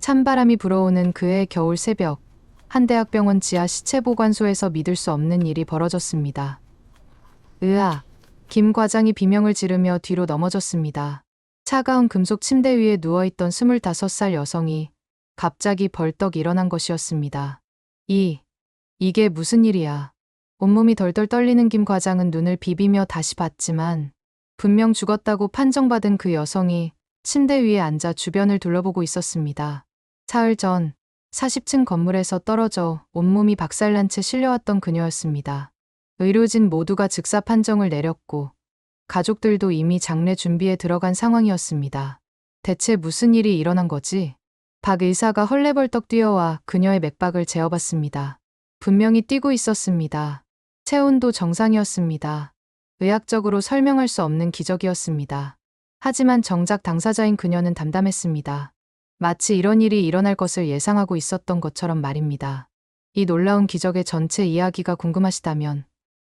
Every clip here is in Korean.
찬바람이 불어오는 그해 겨울 새벽, 한 대학병원 지하 시체보관소에서 믿을 수 없는 일이 벌어졌습니다. 으아! 김 과장이 비명을 지르며 뒤로 넘어졌습니다. 차가운 금속 침대 위에 누워있던 25살 여성이 갑자기 벌떡 일어난 것이었습니다. 이게 무슨 일이야? 온몸이 덜덜 떨리는 김 과장은 눈을 비비며 다시 봤지만 분명 죽었다고 판정받은 그 여성이 침대 위에 앉아 주변을 둘러보고 있었습니다. 사흘 전 40층 건물에서 떨어져 온몸이 박살난 채 실려왔던 그녀였습니다. 의료진 모두가 즉사 판정을 내렸고 가족들도 이미 장례 준비에 들어간 상황이었습니다. 대체 무슨 일이 일어난 거지? 박 의사가 헐레벌떡 뛰어와 그녀의 맥박을 재어봤습니다. 분명히 뛰고 있었습니다. 체온도 정상이었습니다. 의학적으로 설명할 수 없는 기적이었습니다. 하지만 정작 당사자인 그녀는 담담했습니다. 마치 이런 일이 일어날 것을 예상하고 있었던 것처럼 말입니다. 이 놀라운 기적의 전체 이야기가 궁금하시다면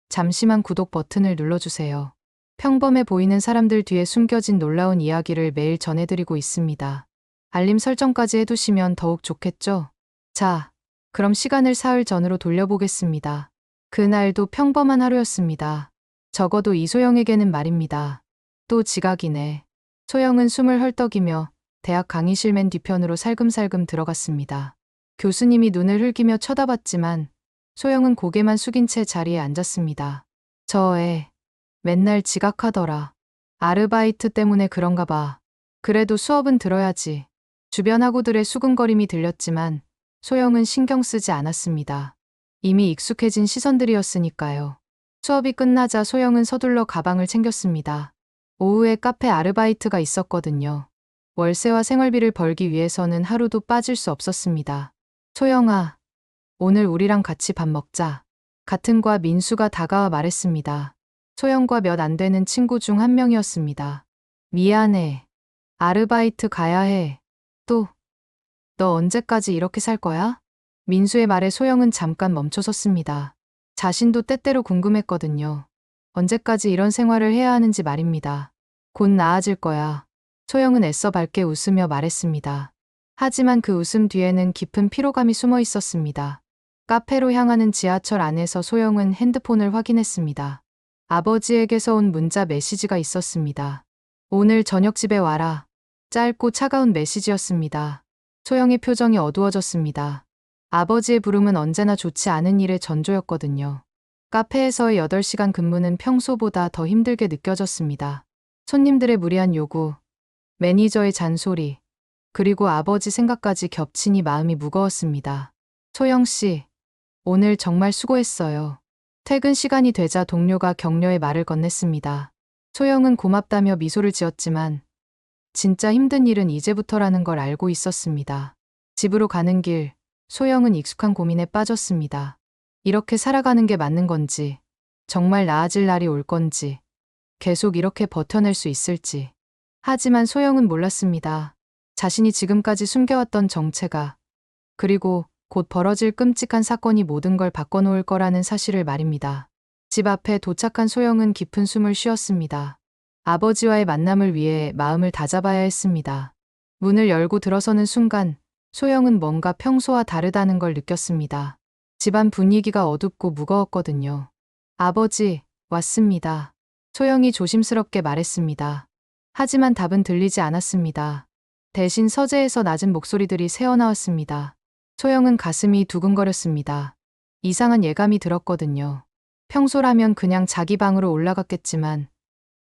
잠시만 구독 버튼을 눌러주세요. 평범해 보이는 사람들 뒤에 숨겨진 놀라운 이야기를 매일 전해드리고 있습니다. 알림 설정까지 해두시면 더욱 좋겠죠? 자, 그럼 시간을 사흘 전으로 돌려보겠습니다. 그날도 평범한 하루였습니다. 적어도 이소영에게는 말입니다. 또 지각이네. 소영은 숨을 헐떡이며 대학 강의실 맨 뒤편으로 살금살금 들어갔습니다. 교수님이 눈을 흘기며 쳐다봤지만 소영은 고개만 숙인 채 자리에 앉았습니다. 저 애, 맨날 지각하더라. 아르바이트 때문에 그런가 봐. 그래도 수업은 들어야지. 주변 학우들의 수근거림이 들렸지만 소영은 신경 쓰지 않았습니다. 이미 익숙해진 시선들이었으니까요. 수업이 끝나자 소영은 서둘러 가방을 챙겼습니다. 오후에 카페 아르바이트가 있었거든요. 월세와 생활비를 벌기 위해서는 하루도 빠질 수 없었습니다. 소영아, 오늘 우리랑 같이 밥 먹자. 같은 과 민수가 다가와 말했습니다. 소영과 몇 안 되는 친구 중 한 명이었습니다. 미안해. 아르바이트 가야 해. 너 언제까지 이렇게 살 거야? 민수의 말에 소영은 잠깐 멈춰섰습니다. 자신도 때때로 궁금했거든요. 언제까지 이런 생활을 해야 하는지 말입니다. 곧 나아질 거야. 소영은 애써 밝게 웃으며 말했습니다. 하지만 그 웃음 뒤에는 깊은 피로감이 숨어 있었습니다. 카페로 향하는 지하철 안에서 소영은 핸드폰을 확인했습니다. 아버지에게서 온 문자 메시지가 있었습니다. 오늘 저녁 집에 와라. 짧고 차가운 메시지였습니다. 소영의 표정이 어두워졌습니다. 아버지의 부름은 언제나 좋지 않은 일의 전조였거든요. 카페에서의 8시간 근무는 평소보다 더 힘들게 느껴졌습니다. 손님들의 무리한 요구, 매니저의 잔소리, 그리고 아버지 생각까지 겹치니 마음이 무거웠습니다. 소영 씨, 오늘 정말 수고했어요. 퇴근 시간이 되자 동료가 격려의 말을 건넸습니다. 소영은 고맙다며 미소를 지었지만 진짜 힘든 일은 이제부터라는 걸 알고 있었습니다. 집으로 가는 길, 소영은 익숙한 고민에 빠졌습니다. 이렇게 살아가는 게 맞는 건지, 정말 나아질 날이 올 건지, 계속 이렇게 버텨낼 수 있을지. 하지만 소영은 몰랐습니다. 자신이 지금까지 숨겨왔던 정체가, 그리고 곧 벌어질 끔찍한 사건이 모든 걸 바꿔놓을 거라는 사실을 말입니다. 집 앞에 도착한 소영은 깊은 숨을 쉬었습니다. 아버지와의 만남을 위해 마음을 다잡아야 했습니다. 문을 열고 들어서는 순간 소영은 뭔가 평소와 다르다는 걸 느꼈습니다. 집안 분위기가 어둡고 무거웠거든요. 아버지, 왔습니다. 소영이 조심스럽게 말했습니다. 하지만 답은 들리지 않았습니다. 대신 서재에서 낮은 목소리들이 새어나왔습니다. 소영은 가슴이 두근거렸습니다. 이상한 예감이 들었거든요. 평소라면 그냥 자기 방으로 올라갔겠지만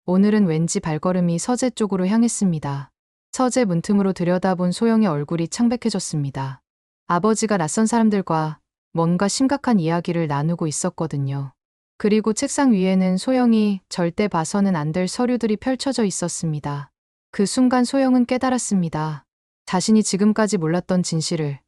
오늘은 왠지 발걸음이 서재 쪽으로 향했습니다. 서재 문틈으로 들여다본 소영의 얼굴이 창백해졌습니다. 아버지가 낯선 사람들과 뭔가 심각한 이야기를 나누고 있었거든요. 그리고 책상 위에는 소영이 절대 봐서는 안 될 서류들이 펼쳐져 있었습니다. 그 순간 소영은 깨달았습니다. 자신이 지금까지 몰랐던 진실을,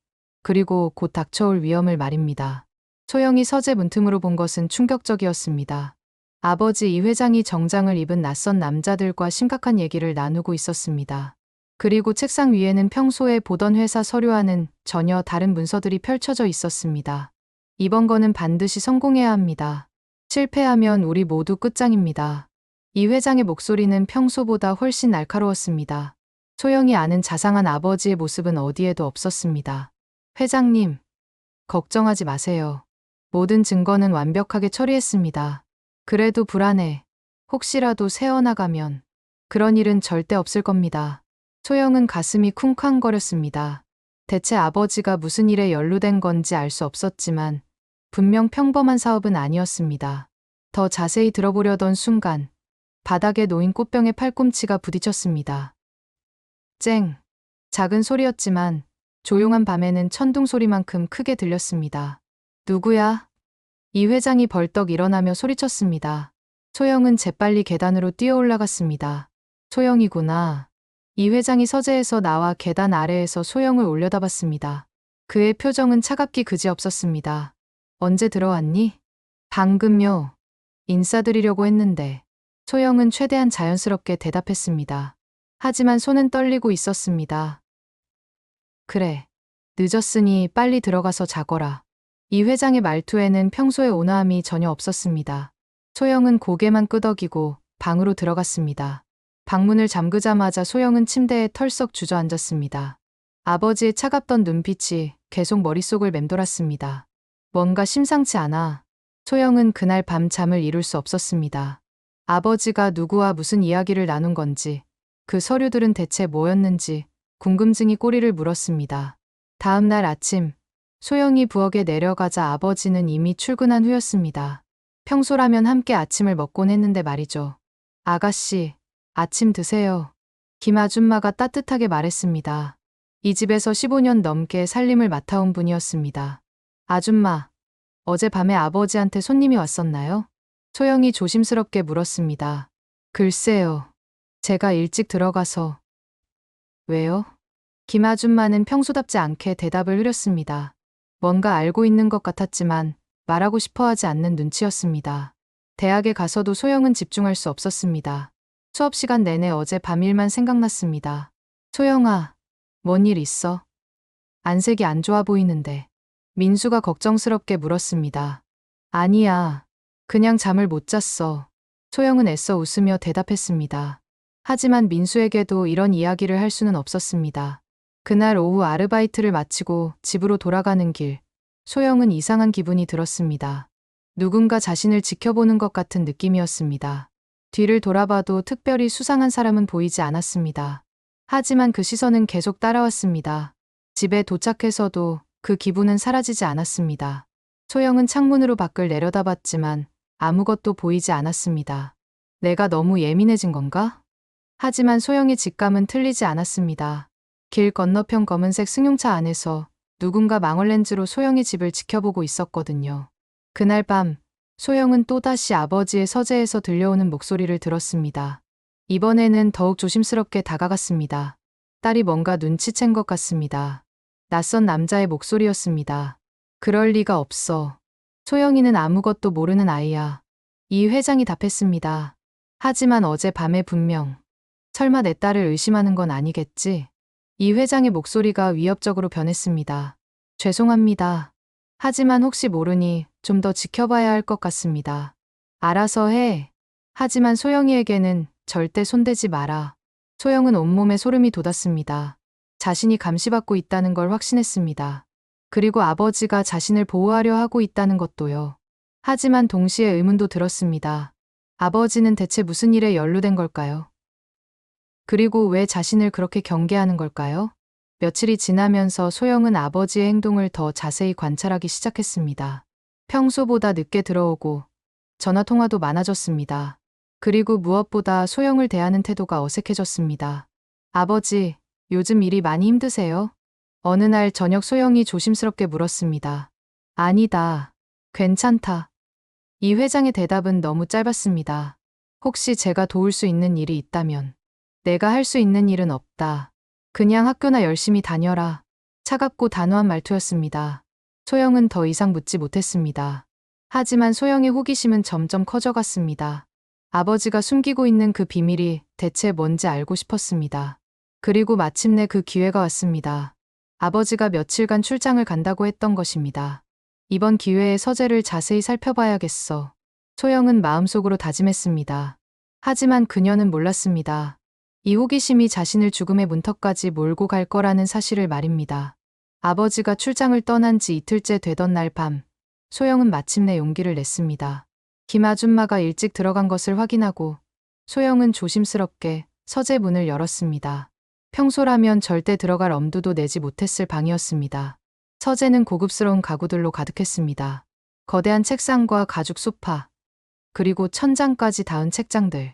그리고 곧 닥쳐올 위험을 말입니다. 소영이 서재 문틈으로 본 것은 충격적이었습니다. 아버지 이 회장이 정장을 입은 낯선 남자들과 심각한 얘기를 나누고 있었습니다. 그리고 책상 위에는 평소에 보던 회사 서류와는 전혀 다른 문서들이 펼쳐져 있었습니다. 이번 거는 반드시 성공해야 합니다. 실패하면 우리 모두 끝장입니다. 이 회장의 목소리는 평소보다 훨씬 날카로웠습니다. 소영이 아는 자상한 아버지의 모습은 어디에도 없었습니다. 회장님, 걱정하지 마세요. 모든 증거는 완벽하게 처리했습니다. 그래도 불안해. 혹시라도 새어나가면 그런 일은 절대 없을 겁니다. 소영은 가슴이 쿵쾅거렸습니다. 대체 아버지가 무슨 일에 연루된 건지 알 수 없었지만 분명 평범한 사업은 아니었습니다. 더 자세히 들어보려던 순간 바닥에 놓인 꽃병에 팔꿈치가 부딪혔습니다. 쨍. 작은 소리였지만 조용한 밤에는 천둥 소리만큼 크게 들렸습니다. 누구야? 이 회장이 벌떡 일어나며 소리쳤습니다. 소영은 재빨리 계단으로 뛰어 올라갔습니다. 소영이구나. 이 회장이 서재에서 나와 계단 아래에서 소영을 올려다봤습니다. 그의 표정은 차갑기 그지없었습니다. 언제 들어왔니? 방금요. 인사드리려고 했는데. 소영은 최대한 자연스럽게 대답했습니다. 하지만 손은 떨리고 있었습니다. 그래. 늦었으니 빨리 들어가서 자거라. 이 회장의 말투에는 평소의 온화함이 전혀 없었습니다. 소영은 고개만 끄덕이고 방으로 들어갔습니다. 방문을 잠그자마자 소영은 침대에 털썩 주저앉았습니다. 아버지의 차갑던 눈빛이 계속 머릿속을 맴돌았습니다. 뭔가 심상치 않아. 소영은 그날 밤 잠을 이룰 수 없었습니다. 아버지가 누구와 무슨 이야기를 나눈 건지, 그 서류들은 대체 뭐였는지 궁금증이 꼬리를 물었습니다. 다음 날 아침, 소영이 부엌에 내려가자 아버지는 이미 출근한 후였습니다. 평소라면 함께 아침을 먹곤 했는데 말이죠. 아가씨, 아침 드세요. 김 아줌마가 따뜻하게 말했습니다. 이 집에서 15년 넘게 살림을 맡아온 분이었습니다. 아줌마, 어젯밤에 아버지한테 손님이 왔었나요? 소영이 조심스럽게 물었습니다. 글쎄요. 제가 일찍 들어가서. 왜요? 김 아줌마는 평소답지 않게 대답을 흐렸습니다. 뭔가 알고 있는 것 같았지만 말하고 싶어 하지 않는 눈치였습니다. 대학에 가서도 소영은 집중할 수 없었습니다. 수업 시간 내내 어제 밤 일만 생각났습니다. 소영아, 뭔 일 있어? 안색이 안 좋아 보이는데. 민수가 걱정스럽게 물었습니다. 아니야. 그냥 잠을 못 잤어. 소영은 애써 웃으며 대답했습니다. 하지만 민수에게도 이런 이야기를 할 수는 없었습니다. 그날 오후 아르바이트를 마치고 집으로 돌아가는 길, 소영은 이상한 기분이 들었습니다. 누군가 자신을 지켜보는 것 같은 느낌이었습니다. 뒤를 돌아봐도 특별히 수상한 사람은 보이지 않았습니다. 하지만 그 시선은 계속 따라왔습니다. 집에 도착해서도 그 기분은 사라지지 않았습니다. 소영은 창문으로 밖을 내려다봤지만 아무것도 보이지 않았습니다. 내가 너무 예민해진 건가? 하지만 소영의 직감은 틀리지 않았습니다. 길 건너편 검은색 승용차 안에서 누군가 망원렌즈로 소영의 집을 지켜보고 있었거든요. 그날 밤, 소영은 또다시 아버지의 서재에서 들려오는 목소리를 들었습니다. 이번에는 더욱 조심스럽게 다가갔습니다. 딸이 뭔가 눈치챈 것 같습니다. 낯선 남자의 목소리였습니다. 그럴 리가 없어. 소영이는 아무것도 모르는 아이야. 이 회장이 답했습니다. 하지만 어제 밤에 분명. 설마 내 딸을 의심하는 건 아니겠지? 이 회장의 목소리가 위협적으로 변했습니다. 죄송합니다. 하지만 혹시 모르니 좀 더 지켜봐야 할 것 같습니다. 알아서 해. 하지만 소영이에게는 절대 손대지 마라. 소영은 온몸에 소름이 돋았습니다. 자신이 감시받고 있다는 걸 확신했습니다. 그리고 아버지가 자신을 보호하려 하고 있다는 것도요. 하지만 동시에 의문도 들었습니다. 아버지는 대체 무슨 일에 연루된 걸까요? 그리고 왜 자신을 그렇게 경계하는 걸까요? 며칠이 지나면서 소영은 아버지의 행동을 더 자세히 관찰하기 시작했습니다. 평소보다 늦게 들어오고 전화통화도 많아졌습니다. 그리고 무엇보다 소영을 대하는 태도가 어색해졌습니다. 아버지, 요즘 일이 많이 힘드세요? 어느 날 저녁 소영이 조심스럽게 물었습니다. 아니다. 괜찮다. 이 회장의 대답은 너무 짧았습니다. 혹시 제가 도울 수 있는 일이 있다면. 내가 할 수 있는 일은 없다. 그냥 학교나 열심히 다녀라. 차갑고 단호한 말투였습니다. 소영은 더 이상 묻지 못했습니다. 하지만 소영의 호기심은 점점 커져갔습니다. 아버지가 숨기고 있는 그 비밀이 대체 뭔지 알고 싶었습니다. 그리고 마침내 그 기회가 왔습니다. 아버지가 며칠간 출장을 간다고 했던 것입니다. 이번 기회에 서재를 자세히 살펴봐야겠어. 소영은 마음속으로 다짐했습니다. 하지만 그녀는 몰랐습니다. 이 호기심이 자신을 죽음의 문턱까지 몰고 갈 거라는 사실을 말입니다. 아버지가 출장을 떠난 지 이틀째 되던 날 밤, 소영은 마침내 용기를 냈습니다. 김 아줌마가 일찍 들어간 것을 확인하고 소영은 조심스럽게 서재 문을 열었습니다. 평소라면 절대 들어갈 엄두도 내지 못했을 방이었습니다. 서재는 고급스러운 가구들로 가득했습니다. 거대한 책상과 가죽 소파, 그리고 천장까지 닿은 책장들.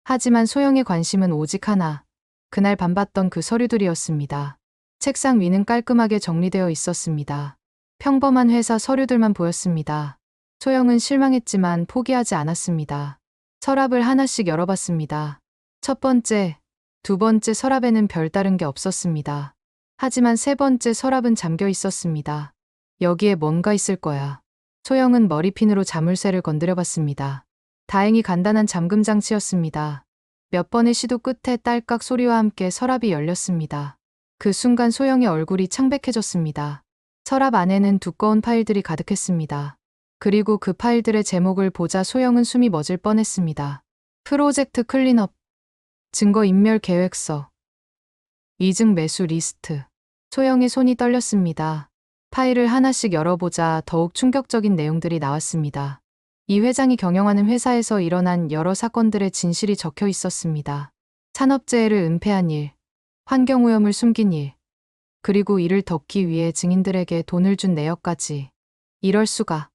하지만 소영의 관심은 오직 하나, 그날 밤 봤던 그 서류들이었습니다. 책상 위는 깔끔하게 정리되어 있었습니다. 평범한 회사 서류들만 보였습니다. 소영은 실망했지만 포기하지 않았습니다. 서랍을 하나씩 열어봤습니다. 첫 번째, 두 번째 서랍에는 별다른 게 없었습니다. 하지만 세 번째 서랍은 잠겨 있었습니다. 여기에 뭔가 있을 거야. 소영은 머리핀으로 자물쇠를 건드려봤습니다. 다행히 간단한 잠금 장치였습니다. 몇 번의 시도 끝에 딸깍 소리와 함께 서랍이 열렸습니다. 그 순간 소영의 얼굴이 창백해졌습니다. 서랍 안에는 두꺼운 파일들이 가득했습니다. 그리고 그 파일들의 제목을 보자 소영은 숨이 멎을 뻔했습니다. 프로젝트 클린업, 증거인멸 계획서, 위증 매수 리스트. 소영의 손이 떨렸습니다. 파일을 하나씩 열어보자 더욱 충격적인 내용들이 나왔습니다. 이 회장이 경영하는 회사에서 일어난 여러 사건들의 진실이 적혀 있었습니다. 산업재해를 은폐한 일, 환경오염을 숨긴 일, 그리고 이를 덮기 위해 증인들에게 돈을 준 내역까지. 이럴 수가.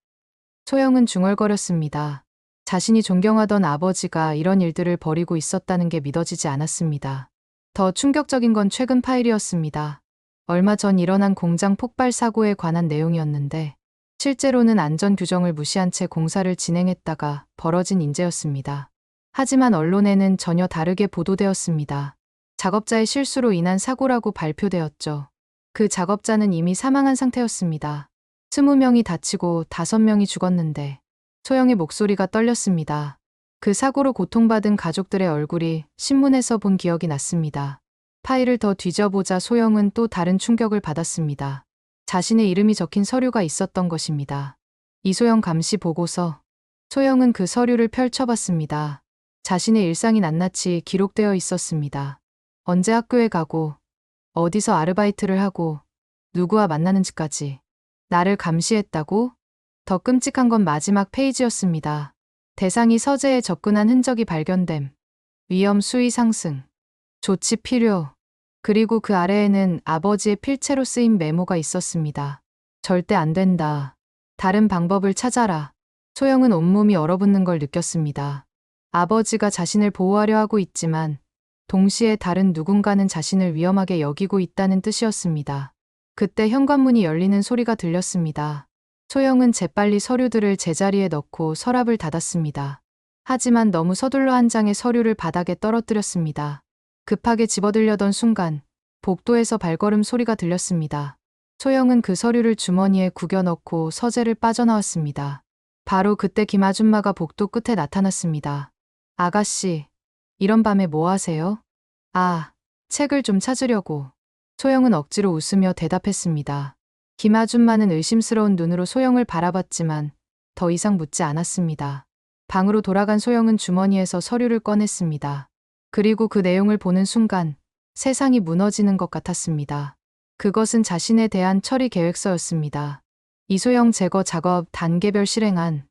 소영은 중얼거렸습니다. 자신이 존경하던 아버지가 이런 일들을 벌이고 있었다는 게 믿어지지 않았습니다. 더 충격적인 건 최근 파일이었습니다. 얼마 전 일어난 공장 폭발 사고에 관한 내용이었는데 실제로는 안전 규정을 무시한 채 공사를 진행했다가 벌어진 인재였습니다. 하지만 언론에는 전혀 다르게 보도되었습니다. 작업자의 실수로 인한 사고라고 발표되었죠. 그 작업자는 이미 사망한 상태였습니다. 20명이 다치고 5명이 죽었는데 소영의 목소리가 떨렸습니다. 그 사고로 고통받은 가족들의 얼굴이 신문에서 본 기억이 났습니다. 파일을 더 뒤져보자 소영은 또 다른 충격을 받았습니다. 자신의 이름이 적힌 서류가 있었던 것입니다. 이소영 감시 보고서. 소영은 그 서류를 펼쳐봤습니다. 자신의 일상이 낱낱이 기록되어 있었습니다. 언제 학교에 가고, 어디서 아르바이트를 하고, 누구와 만나는지까지. 나를 감시했다고? 더 끔찍한 건 마지막 페이지였습니다. 대상이 서재에 접근한 흔적이 발견됨. 위험 수위 상승. 조치 필요. 그리고 그 아래에는 아버지의 필체로 쓰인 메모가 있었습니다. 절대 안 된다. 다른 방법을 찾아라. 소영은 온몸이 얼어붙는 걸 느꼈습니다. 아버지가 자신을 보호하려 하고 있지만 동시에 다른 누군가는 자신을 위험하게 여기고 있다는 뜻이었습니다. 그때 현관문이 열리는 소리가 들렸습니다. 소영은 재빨리 서류들을 제자리에 넣고 서랍을 닫았습니다. 하지만 너무 서둘러 한 장의 서류를 바닥에 떨어뜨렸습니다. 급하게 집어들려던 순간 복도에서 발걸음 소리가 들렸습니다. 소영은 그 서류를 주머니에 구겨 넣고 서재를 빠져나왔습니다. 바로 그때 김 아줌마가 복도 끝에 나타났습니다. 아가씨, 이런 밤에 뭐 하세요? 아, 책을 좀 찾으려고. 소영은 억지로 웃으며 대답했습니다. 김 아줌마는 의심스러운 눈으로 소영을 바라봤지만 더 이상 묻지 않았습니다. 방으로 돌아간 소영은 주머니에서 서류를 꺼냈습니다. 그리고 그 내용을 보는 순간 세상이 무너지는 것 같았습니다. 그것은 자신에 대한 처리 계획서였습니다. 이소영 제거 작업 단계별 실행안.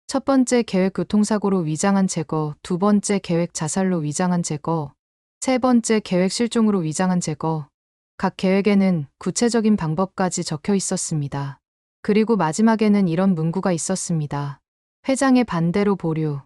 첫 번째 계획 교통사고로 위장한 제거, 두 번째 계획 자살로 위장한 제거, 세 번째 계획 실종으로 위장한 제거. 각 계획에는 구체적인 방법까지 적혀 있었습니다. 그리고 마지막에는 이런 문구가 있었습니다. 회장의 반대로 보류.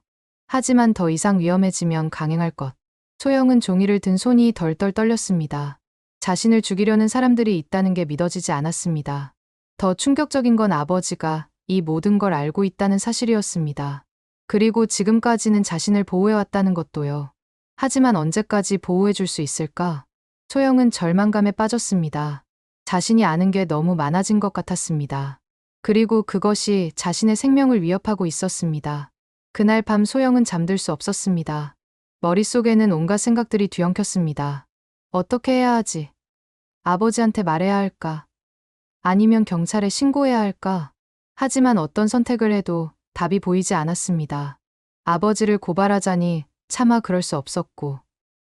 하지만 더 이상 위험해지면 강행할 것. 소영은 종이를 든 손이 덜덜 떨렸습니다. 자신을 죽이려는 사람들이 있다는 게 믿어지지 않았습니다. 더 충격적인 건 아버지가 이 모든 걸 알고 있다는 사실이었습니다. 그리고 지금까지는 자신을 보호해왔다는 것도요. 하지만 언제까지 보호해줄 수 있을까? 소영은 절망감에 빠졌습니다. 자신이 아는 게 너무 많아진 것 같았습니다. 그리고 그것이 자신의 생명을 위협하고 있었습니다. 그날 밤 소영은 잠들 수 없었습니다. 머릿속에는 온갖 생각들이 뒤엉켰습니다. 어떻게 해야 하지? 아버지한테 말해야 할까? 아니면 경찰에 신고해야 할까? 하지만 어떤 선택을 해도 답이 보이지 않았습니다. 아버지를 고발하자니 차마 그럴 수 없었고,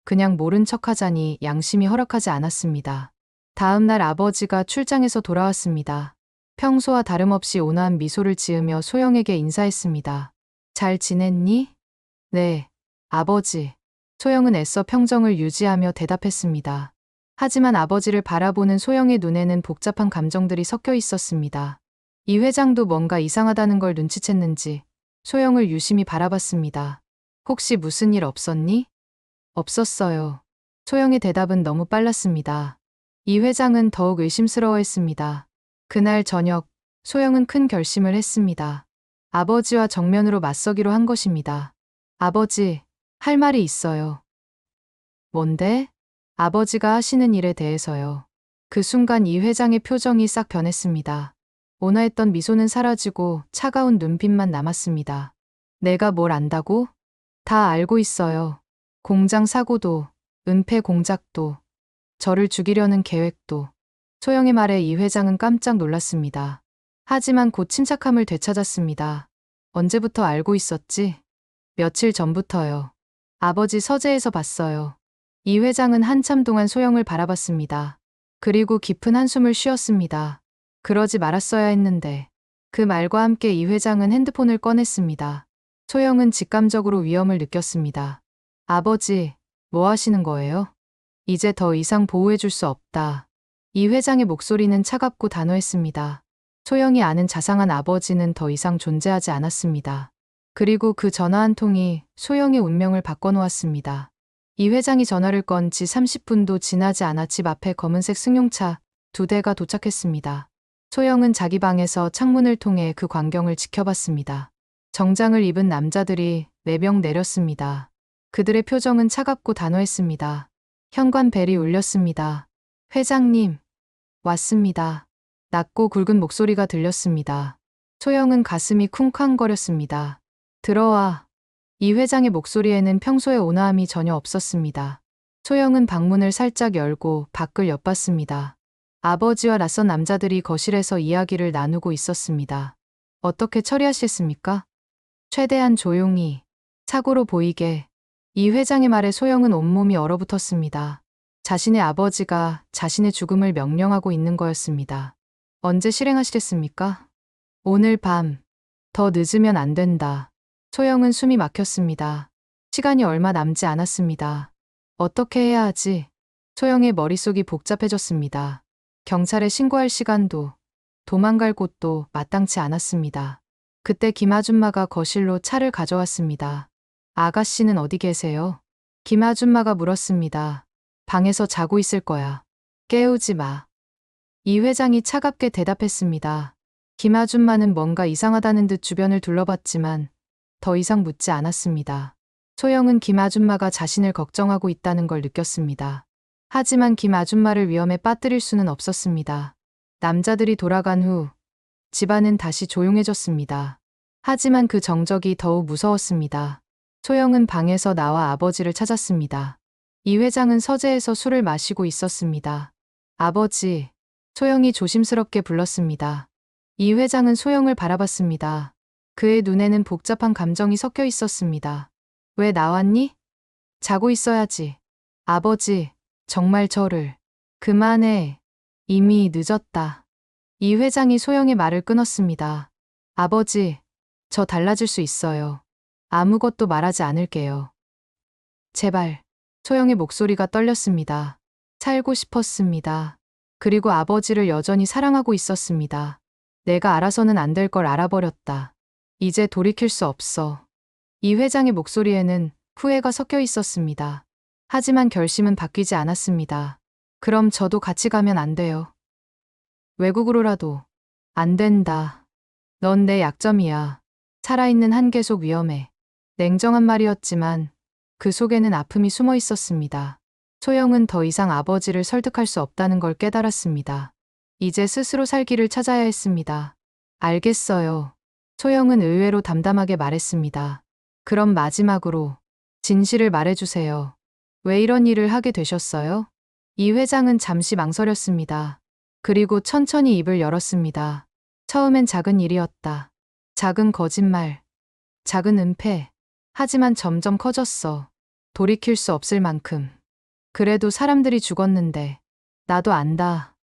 그냥 모른 척하자니 양심이 허락하지 않았습니다. 다음 날 아버지가 출장에서 돌아왔습니다. 평소와 다름없이 온화한 미소를 지으며 소영에게 인사했습니다. 잘 지냈니? 네, 아버지. 소영은 애써 평정을 유지하며 대답했습니다. 하지만 아버지를 바라보는 소영의 눈에는 복잡한 감정들이 섞여 있었습니다. 이 회장도 뭔가 이상하다는 걸 눈치챘는지 소영을 유심히 바라봤습니다. 혹시 무슨 일 없었니? 없었어요. 소영의 대답은 너무 빨랐습니다. 이 회장은 더욱 의심스러워했습니다. 그날 저녁, 소영은 큰 결심을 했습니다. 아버지와 정면으로 맞서기로 한 것입니다. 아버지, 할 말이 있어요. 뭔데? 아버지가 하시는 일에 대해서요. 그 순간 이 회장의 표정이 싹 변했습니다. 온화했던 미소는 사라지고 차가운 눈빛만 남았습니다. 내가 뭘 안다고? 다 알고 있어요. 공장 사고도, 은폐 공작도, 저를 죽이려는 계획도. 소영의 말에 이 회장은 깜짝 놀랐습니다. 하지만 곧 침착함을 되찾았습니다. 언제부터 알고 있었지? 며칠 전부터요. 아버지 서재에서 봤어요. 이 회장은 한참 동안 소영을 바라봤습니다. 그리고 깊은 한숨을 쉬었습니다. 그러지 말았어야 했는데. 그 말과 함께 이 회장은 핸드폰을 꺼냈습니다. 소영은 직감적으로 위험을 느꼈습니다. 아버지, 뭐 하시는 거예요? 이제 더 이상 보호해줄 수 없다. 이 회장의 목소리는 차갑고 단호했습니다. 소영이 아는 자상한 아버지는 더 이상 존재하지 않았습니다. 그리고 그 전화 한 통이 소영의 운명을 바꿔놓았습니다. 이 회장이 전화를 건 지 30분도 지나지 않아 집 앞에 검은색 승용차 2대가 도착했습니다. 소영은 자기 방에서 창문을 통해 그 광경을 지켜봤습니다. 정장을 입은 남자들이 4명 내렸습니다. 그들의 표정은 차갑고 단호했습니다. 현관 벨이 울렸습니다. 회장님, 왔습니다. 낮고 굵은 목소리가 들렸습니다. 소영은 가슴이 쿵쾅거렸습니다. 들어와. 이 회장의 목소리에는 평소의 온화함이 전혀 없었습니다. 소영은 방문을 살짝 열고 밖을 엿봤습니다. 아버지와 낯선 남자들이 거실에서 이야기를 나누고 있었습니다. 어떻게 처리하시겠습니까? 최대한 조용히, 사고로 보이게. 이 회장의 말에 소영은 온몸이 얼어붙었습니다. 자신의 아버지가 자신의 죽음을 명령하고 있는 거였습니다. 언제 실행하시겠습니까? 오늘 밤. 더 늦으면 안 된다. 소영은 숨이 막혔습니다. 시간이 얼마 남지 않았습니다. 어떻게 해야 하지? 소영의 머릿속이 복잡해졌습니다. 경찰에 신고할 시간도, 도망갈 곳도 마땅치 않았습니다. 그때 김 아줌마가 거실로 차를 가져왔습니다. 아가씨는 어디 계세요? 김 아줌마가 물었습니다. 방에서 자고 있을 거야. 깨우지 마. 이 회장이 차갑게 대답했습니다. 김 아줌마는 뭔가 이상하다는 듯 주변을 둘러봤지만 더 이상 묻지 않았습니다. 소영은 김 아줌마가 자신을 걱정하고 있다는 걸 느꼈습니다. 하지만 김 아줌마를 위험에 빠뜨릴 수는 없었습니다. 남자들이 돌아간 후 집안은 다시 조용해졌습니다. 하지만 그 정적이 더욱 무서웠습니다. 소영은 방에서 나와 아버지를 찾았습니다. 이 회장은 서재에서 술을 마시고 있었습니다. 아버지, 소영이 조심스럽게 불렀습니다. 이 회장은 소영을 바라봤습니다. 그의 눈에는 복잡한 감정이 섞여 있었습니다. 왜 나왔니? 자고 있어야지. 아버지, 정말 저를. 그만해. 이미 늦었다. 이 회장이 소영의 말을 끊었습니다. 아버지, 저 달라질 수 있어요. 아무것도 말하지 않을게요. 제발. 소영의 목소리가 떨렸습니다. 살고 싶었습니다. 그리고 아버지를 여전히 사랑하고 있었습니다. 내가 알아서는 안 될 걸 알아버렸다. 이제 돌이킬 수 없어. 이 회장의 목소리에는 후회가 섞여 있었습니다. 하지만 결심은 바뀌지 않았습니다. 그럼 저도 같이 가면 안 돼요. 외국으로라도. 안 된다. 넌 내 약점이야. 살아있는 한계 속 위험해. 냉정한 말이었지만 그 속에는 아픔이 숨어 있었습니다. 소영은 더 이상 아버지를 설득할 수 없다는 걸 깨달았습니다. 이제 스스로 살 길을 찾아야 했습니다. 알겠어요. 소영은 의외로 담담하게 말했습니다. 그럼 마지막으로 진실을 말해주세요. 왜 이런 일을 하게 되셨어요? 이 회장은 잠시 망설였습니다. 그리고 천천히 입을 열었습니다. 처음엔 작은 일이었다. 작은 거짓말, 작은 은폐. 하지만 점점 커졌어. 돌이킬 수 없을 만큼. 그래도 사람들이 죽었는데 나도 안다.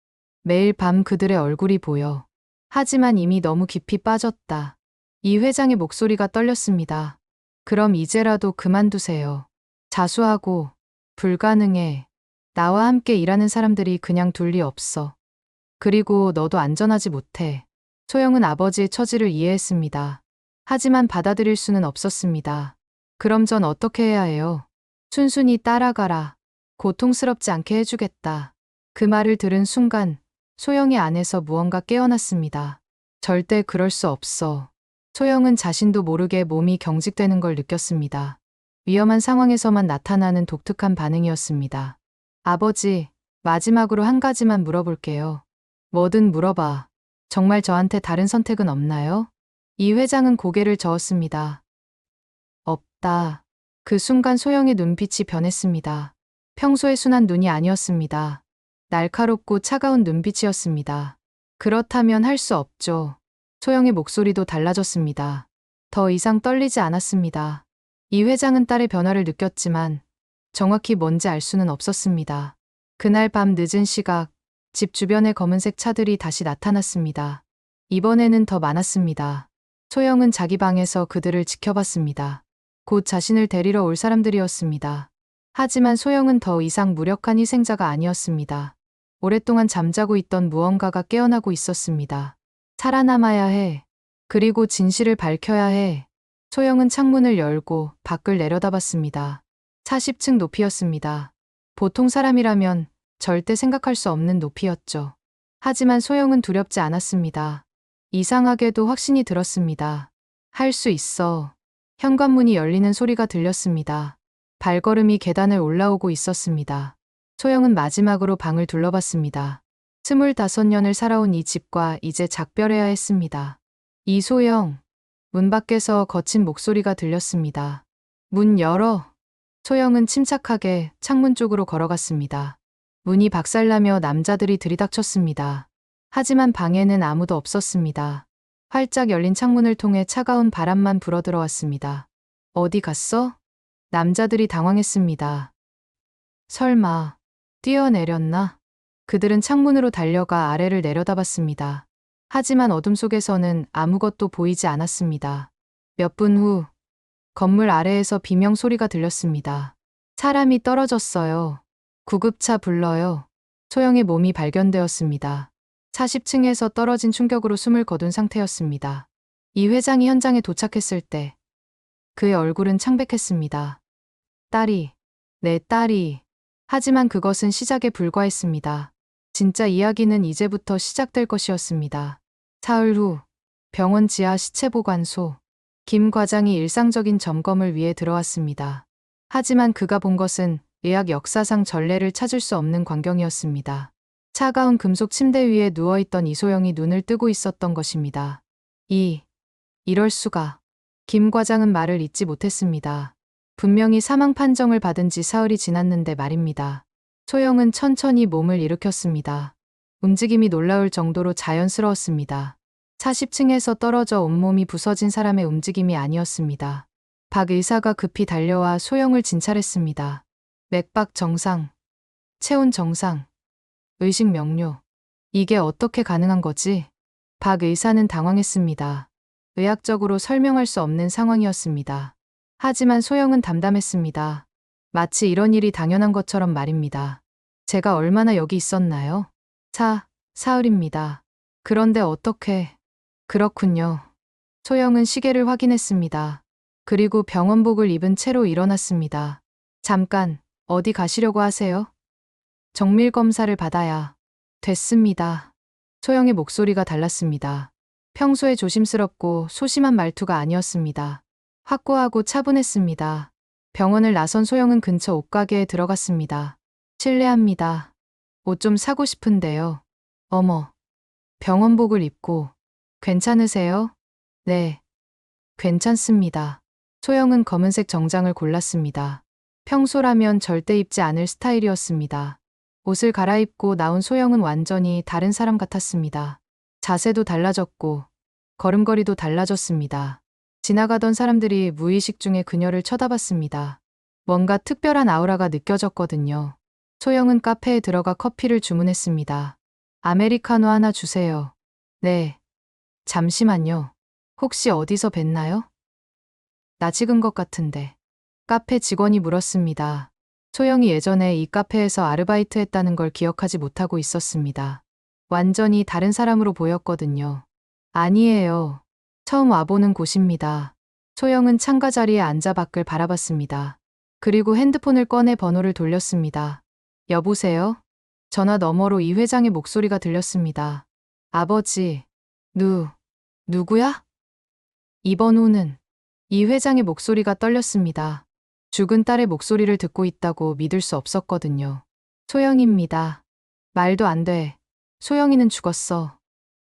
매일 밤 그들의 얼굴이 보여. 하지만 이미 너무 깊이 빠졌다. 이 회장의 목소리가 떨렸습니다. 그럼 이제라도 그만두세요. 자수하고 불가능해. 나와 함께 일하는 사람들이 그냥 둘 리 없어. 그리고 너도 안전하지 못해. 소영은 아버지의 처지를 이해했습니다. 하지만 받아들일 수는 없었습니다. 그럼 전 어떻게 해야 해요? 순순히 따라가라. 고통스럽지 않게 해주겠다. 그 말을 들은 순간 소영의 안에서 무언가 깨어났습니다. 절대 그럴 수 없어. 소영은 자신도 모르게 몸이 경직되는 걸 느꼈습니다. 위험한 상황에서만 나타나는 독특한 반응이었습니다. 아버지, 마지막으로 한 가지만 물어볼게요. 뭐든 물어봐. 정말 저한테 다른 선택은 없나요? 이 회장은 고개를 저었습니다. 없다. 그 순간 소영의 눈빛이 변했습니다. 평소의 순한 눈이 아니었습니다. 날카롭고 차가운 눈빛이었습니다. 그렇다면 할 수 없죠. 소영의 목소리도 달라졌습니다. 더 이상 떨리지 않았습니다. 이 회장은 딸의 변화를 느꼈지만 정확히 뭔지 알 수는 없었습니다. 그날 밤 늦은 시각, 집 주변에 검은색 차들이 다시 나타났습니다. 이번에는 더 많았습니다. 소영은 자기 방에서 그들을 지켜봤습니다. 곧 자신을 데리러 올 사람들이었습니다. 하지만 소영은 더 이상 무력한 희생자가 아니었습니다. 오랫동안 잠자고 있던 무언가가 깨어나고 있었습니다. 살아남아야 해. 그리고 진실을 밝혀야 해. 소영은 창문을 열고 밖을 내려다봤습니다. 40층 높이였습니다. 보통 사람이라면 절대 생각할 수 없는 높이였죠. 하지만 소영은 두렵지 않았습니다. 이상하게도 확신이 들었습니다. 할 수 있어. 현관문이 열리는 소리가 들렸습니다. 발걸음이 계단을 올라오고 있었습니다. 소영은 마지막으로 방을 둘러봤습니다. 25년을 살아온 이 집과 이제 작별해야 했습니다. 이소영. 문 밖에서 거친 목소리가 들렸습니다. 문 열어. 소영은 침착하게 창문 쪽으로 걸어갔습니다. 문이 박살나며 남자들이 들이닥쳤습니다. 하지만 방에는 아무도 없었습니다. 활짝 열린 창문을 통해 차가운 바람만 불어들어왔습니다. 어디 갔어? 남자들이 당황했습니다. 설마 뛰어내렸나? 그들은 창문으로 달려가 아래를 내려다봤습니다. 하지만 어둠 속에서는 아무것도 보이지 않았습니다. 몇 분 후 건물 아래에서 비명 소리가 들렸습니다. 사람이 떨어졌어요. 구급차 불러요. 소영의 몸이 발견되었습니다. 40층에서 떨어진 충격으로 숨을 거둔 상태였습니다. 이 회장이 현장에 도착했을 때 그의 얼굴은 창백했습니다. 딸이, 내 딸이. 하지만 그것은 시작에 불과했습니다. 진짜 이야기는 이제부터 시작될 것이었습니다. 사흘 후 병원 지하 시체보관소. 김 과장이 일상적인 점검을 위해 들어왔습니다. 하지만 그가 본 것은 의학 역사상 전례를 찾을 수 없는 광경이었습니다. 차가운 금속 침대 위에 누워있던 이소영이 눈을 뜨고 있었던 것입니다. 이럴 수가. 김 과장은 말을 잇지 못했습니다. 분명히 사망 판정을 받은 지 사흘이 지났는데 말입니다. 소영은 천천히 몸을 일으켰습니다. 움직임이 놀라울 정도로 자연스러웠습니다. 40층에서 떨어져 온몸이 부서진 사람의 움직임이 아니었습니다. 박 의사가 급히 달려와 소영을 진찰했습니다. 맥박 정상, 체온 정상, 의식 명료. 이게 어떻게 가능한 거지? 박 의사는 당황했습니다. 의학적으로 설명할 수 없는 상황이었습니다. 하지만 소영은 담담했습니다. 마치 이런 일이 당연한 것처럼 말입니다. 제가 얼마나 여기 있었나요? 사흘입니다. 그런데 어떻게... 그렇군요. 소영은 시계를 확인했습니다. 그리고 병원복을 입은 채로 일어났습니다. 잠깐, 어디 가시려고 하세요? 정밀 검사를 받아야 됐습니다. 소영의 목소리가 달랐습니다. 평소에 조심스럽고 소심한 말투가 아니었습니다. 확고하고 차분했습니다. 병원을 나선 소영은 근처 옷가게에 들어갔습니다. 실례합니다. 옷 좀 사고 싶은데요. 어머, 병원복을 입고 괜찮으세요? 네, 괜찮습니다. 소영은 검은색 정장을 골랐습니다. 평소라면 절대 입지 않을 스타일이었습니다. 옷을 갈아입고 나온 소영은 완전히 다른 사람 같았습니다. 자세도 달라졌고 걸음걸이도 달라졌습니다. 지나가던 사람들이 무의식 중에 그녀를 쳐다봤습니다. 뭔가 특별한 아우라가 느껴졌거든요. 소영은 카페에 들어가 커피를 주문했습니다. 아메리카노 하나 주세요. 네. 잠시만요. 혹시 어디서 뵀나요? 나 찍은 것 같은데. 카페 직원이 물었습니다. 소영이 예전에 이 카페에서 아르바이트 했다는 걸 기억하지 못하고 있었습니다. 완전히 다른 사람으로 보였거든요. 아니에요. 처음 와보는 곳입니다. 소영은 창가 자리에 앉아 밖을 바라봤습니다. 그리고 핸드폰을 꺼내 번호를 돌렸습니다. 여보세요? 전화 너머로 이 회장의 목소리가 들렸습니다. 아버지, 누구야? 이번 후는 이 회장의 목소리가 떨렸습니다. 죽은 딸의 목소리를 듣고 있다고 믿을 수 없었거든요. 소영입니다. 말도 안 돼. 소영이는 죽었어.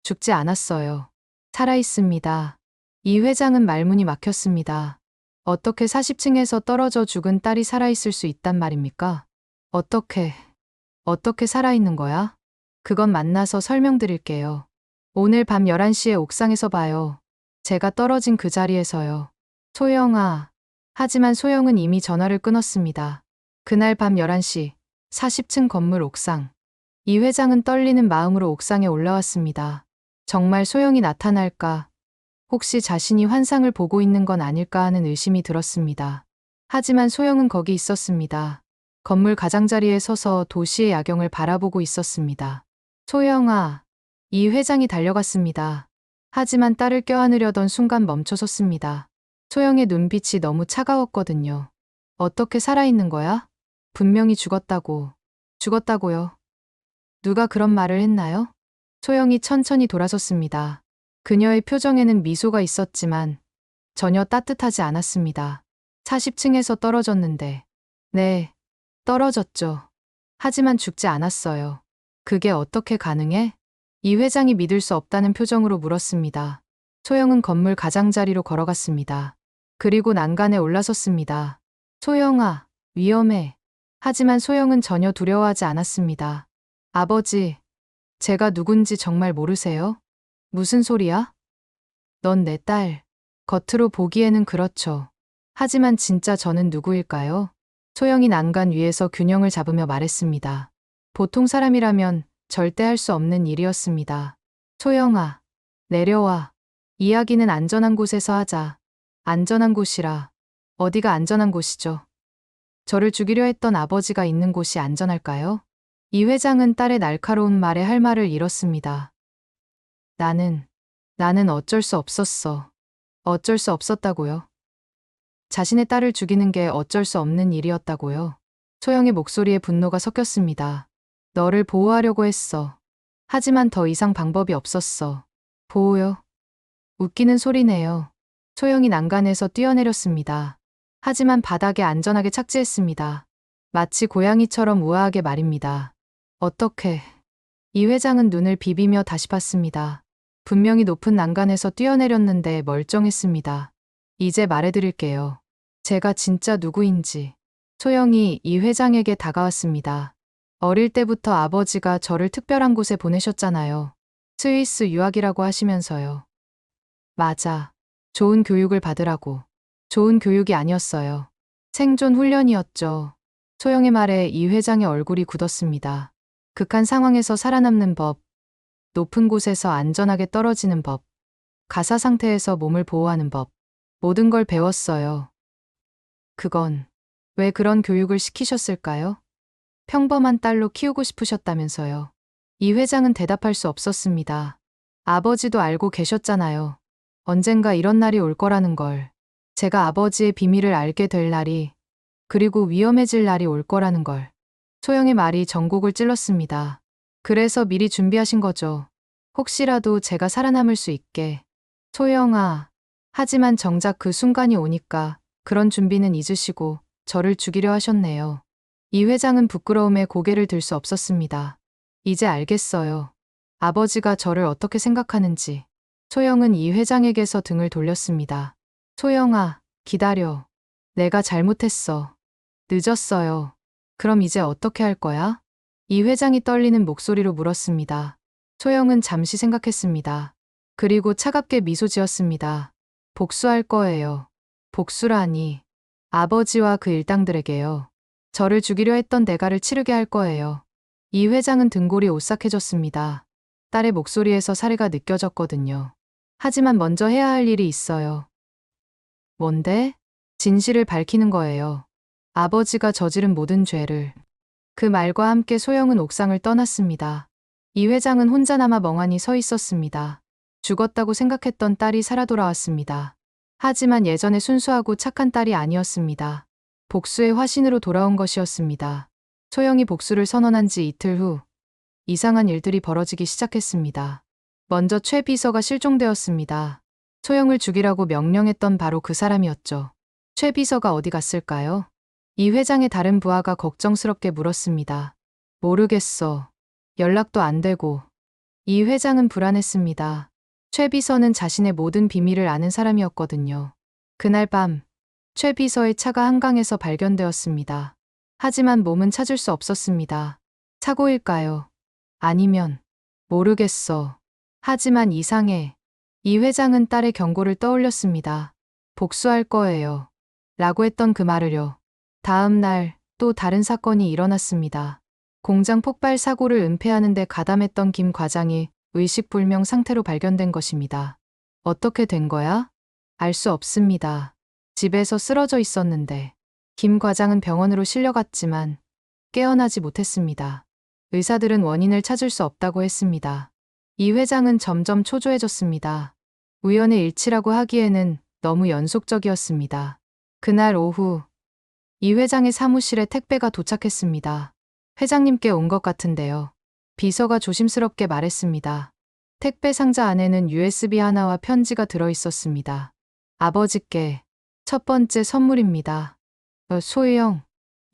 죽지 않았어요. 살아있습니다. 이 회장은 말문이 막혔습니다. 어떻게 40층에서 떨어져 죽은 딸이 살아있을 수 있단 말입니까? 어떻게 살아있는 거야? 그건 만나서 설명드릴게요. 오늘 밤 11시에 옥상에서 봐요. 제가 떨어진 그 자리에서요. 소영아. 하지만 소영은 이미 전화를 끊었습니다. 그날 밤 11시, 40층 건물 옥상. 이 회장은 떨리는 마음으로 옥상에 올라왔습니다. 정말 소영이 나타날까? 혹시 자신이 환상을 보고 있는 건 아닐까 하는 의심이 들었습니다. 하지만 소영은 거기 있었습니다. 건물 가장자리에 서서 도시의 야경을 바라보고 있었습니다. 소영아. 이 회장이 달려갔습니다. 하지만 딸을 껴안으려던 순간 멈춰섰습니다. 소영의 눈빛이 너무 차가웠거든요. 어떻게 살아있는 거야? 분명히 죽었다고. 죽었다고요. 누가 그런 말을 했나요? 소영이 천천히 돌아섰습니다. 그녀의 표정에는 미소가 있었지만 전혀 따뜻하지 않았습니다. 40층에서 떨어졌는데. 네, 떨어졌죠. 하지만 죽지 않았어요. 그게 어떻게 가능해? 이 회장이 믿을 수 없다는 표정으로 물었습니다. 소영은 건물 가장자리로 걸어갔습니다. 그리고 난간에 올라섰습니다. 소영아, 위험해. 하지만 소영은 전혀 두려워하지 않았습니다. 아버지, 제가 누군지 정말 모르세요? 무슨 소리야? 넌 내 딸. 겉으로 보기에는 그렇죠. 하지만 진짜 저는 누구일까요? 소영이 난간 위에서 균형을 잡으며 말했습니다. 보통 사람이라면 절대 할 수 없는 일이었습니다. 소영아, 내려와. 이야기는 안전한 곳에서 하자. 안전한 곳이라. 어디가 안전한 곳이죠? 저를 죽이려 했던 아버지가 있는 곳이 안전할까요? 이 회장은 딸의 날카로운 말에 할 말을 잃었습니다. 나는 어쩔 수 없었어. 어쩔 수 없었다고요. 자신의 딸을 죽이는 게 어쩔 수 없는 일이었다고요. 소영의 목소리에 분노가 섞였습니다. 너를 보호하려고 했어. 하지만 더 이상 방법이 없었어. 보호요? 웃기는 소리네요. 소영이 난간에서 뛰어내렸습니다. 하지만 바닥에 안전하게 착지했습니다. 마치 고양이처럼 우아하게 말입니다. 어떻게? 이 회장은 눈을 비비며 다시 봤습니다. 분명히 높은 난간에서 뛰어내렸는데 멀쩡했습니다. 이제 말해드릴게요. 제가 진짜 누구인지. 소영이 이 회장에게 다가왔습니다. 어릴 때부터 아버지가 저를 특별한 곳에 보내셨잖아요. 스위스 유학이라고 하시면서요. 맞아. 좋은 교육을 받으라고. 좋은 교육이 아니었어요. 생존 훈련이었죠. 소영의 말에 이 회장의 얼굴이 굳었습니다. 극한 상황에서 살아남는 법, 높은 곳에서 안전하게 떨어지는 법, 가사 상태에서 몸을 보호하는 법, 모든 걸 배웠어요. 그건 왜 그런 교육을 시키셨을까요? 평범한 딸로 키우고 싶으셨다면서요. 이 회장은 대답할 수 없었습니다. 아버지도 알고 계셨잖아요. 언젠가 이런 날이 올 거라는 걸. 제가 아버지의 비밀을 알게 될 날이, 그리고 위험해질 날이 올 거라는 걸. 소영의 말이 전곡을 찔렀습니다. 그래서 미리 준비하신 거죠. 혹시라도 제가 살아남을 수 있게. 소영아. 하지만 정작 그 순간이 오니까 그런 준비는 잊으시고 저를 죽이려 하셨네요. 이 회장은 부끄러움에 고개를 들 수 없었습니다. 이제 알겠어요. 아버지가 저를 어떻게 생각하는지. 소영은 이 회장에게서 등을 돌렸습니다. 소영아, 기다려. 내가 잘못했어. 늦었어요. 그럼 이제 어떻게 할 거야? 이 회장이 떨리는 목소리로 물었습니다. 소영은 잠시 생각했습니다. 그리고 차갑게 미소 지었습니다. 복수할 거예요. 복수라니. 아버지와 그 일당들에게요. 저를 죽이려 했던 대가를 치르게 할 거예요. 이 회장은 등골이 오싹해졌습니다. 딸의 목소리에서 사례가 느껴졌거든요. 하지만 먼저 해야 할 일이 있어요. 뭔데? 진실을 밝히는 거예요. 아버지가 저지른 모든 죄를. 그 말과 함께 소영은 옥상을 떠났습니다. 이 회장은 혼자 남아 멍하니 서 있었습니다. 죽었다고 생각했던 딸이 살아 돌아왔습니다. 하지만 예전의 순수하고 착한 딸이 아니었습니다. 복수의 화신으로 돌아온 것이었습니다. 소영이 복수를 선언한 지 이틀 후 이상한 일들이 벌어지기 시작했습니다. 먼저 최 비서가 실종되었습니다. 소영을 죽이라고 명령했던 바로 그 사람이었죠. 최 비서가 어디 갔을까요? 이 회장의 다른 부하가 걱정스럽게 물었습니다. 모르겠어. 연락도 안 되고. 이 회장은 불안했습니다. 최 비서는 자신의 모든 비밀을 아는 사람이었거든요. 그날 밤, 최 비서의 차가 한강에서 발견되었습니다. 하지만 몸은 찾을 수 없었습니다. 사고일까요? 아니면, 모르겠어. 하지만 이상해. 이 회장은 딸의 경고를 떠올렸습니다. 복수할 거예요. 라고 했던 그 말을요. 다음 날 또 다른 사건이 일어났습니다. 공장 폭발 사고를 은폐하는 데 가담했던 김 과장이 의식불명 상태로 발견된 것입니다. 어떻게 된 거야? 알 수 없습니다. 집에서 쓰러져 있었는데 김 과장은 병원으로 실려갔지만 깨어나지 못했습니다. 의사들은 원인을 찾을 수 없다고 했습니다. 이 회장은 점점 초조해졌습니다. 우연의 일치라고 하기에는 너무 연속적이었습니다. 그날 오후 이 회장의 사무실에 택배가 도착했습니다. 회장님께 온 것 같은데요. 비서가 조심스럽게 말했습니다. 택배 상자 안에는 USB 하나와 편지가 들어 있었습니다. 아버지께 첫 번째 선물입니다. 소희영.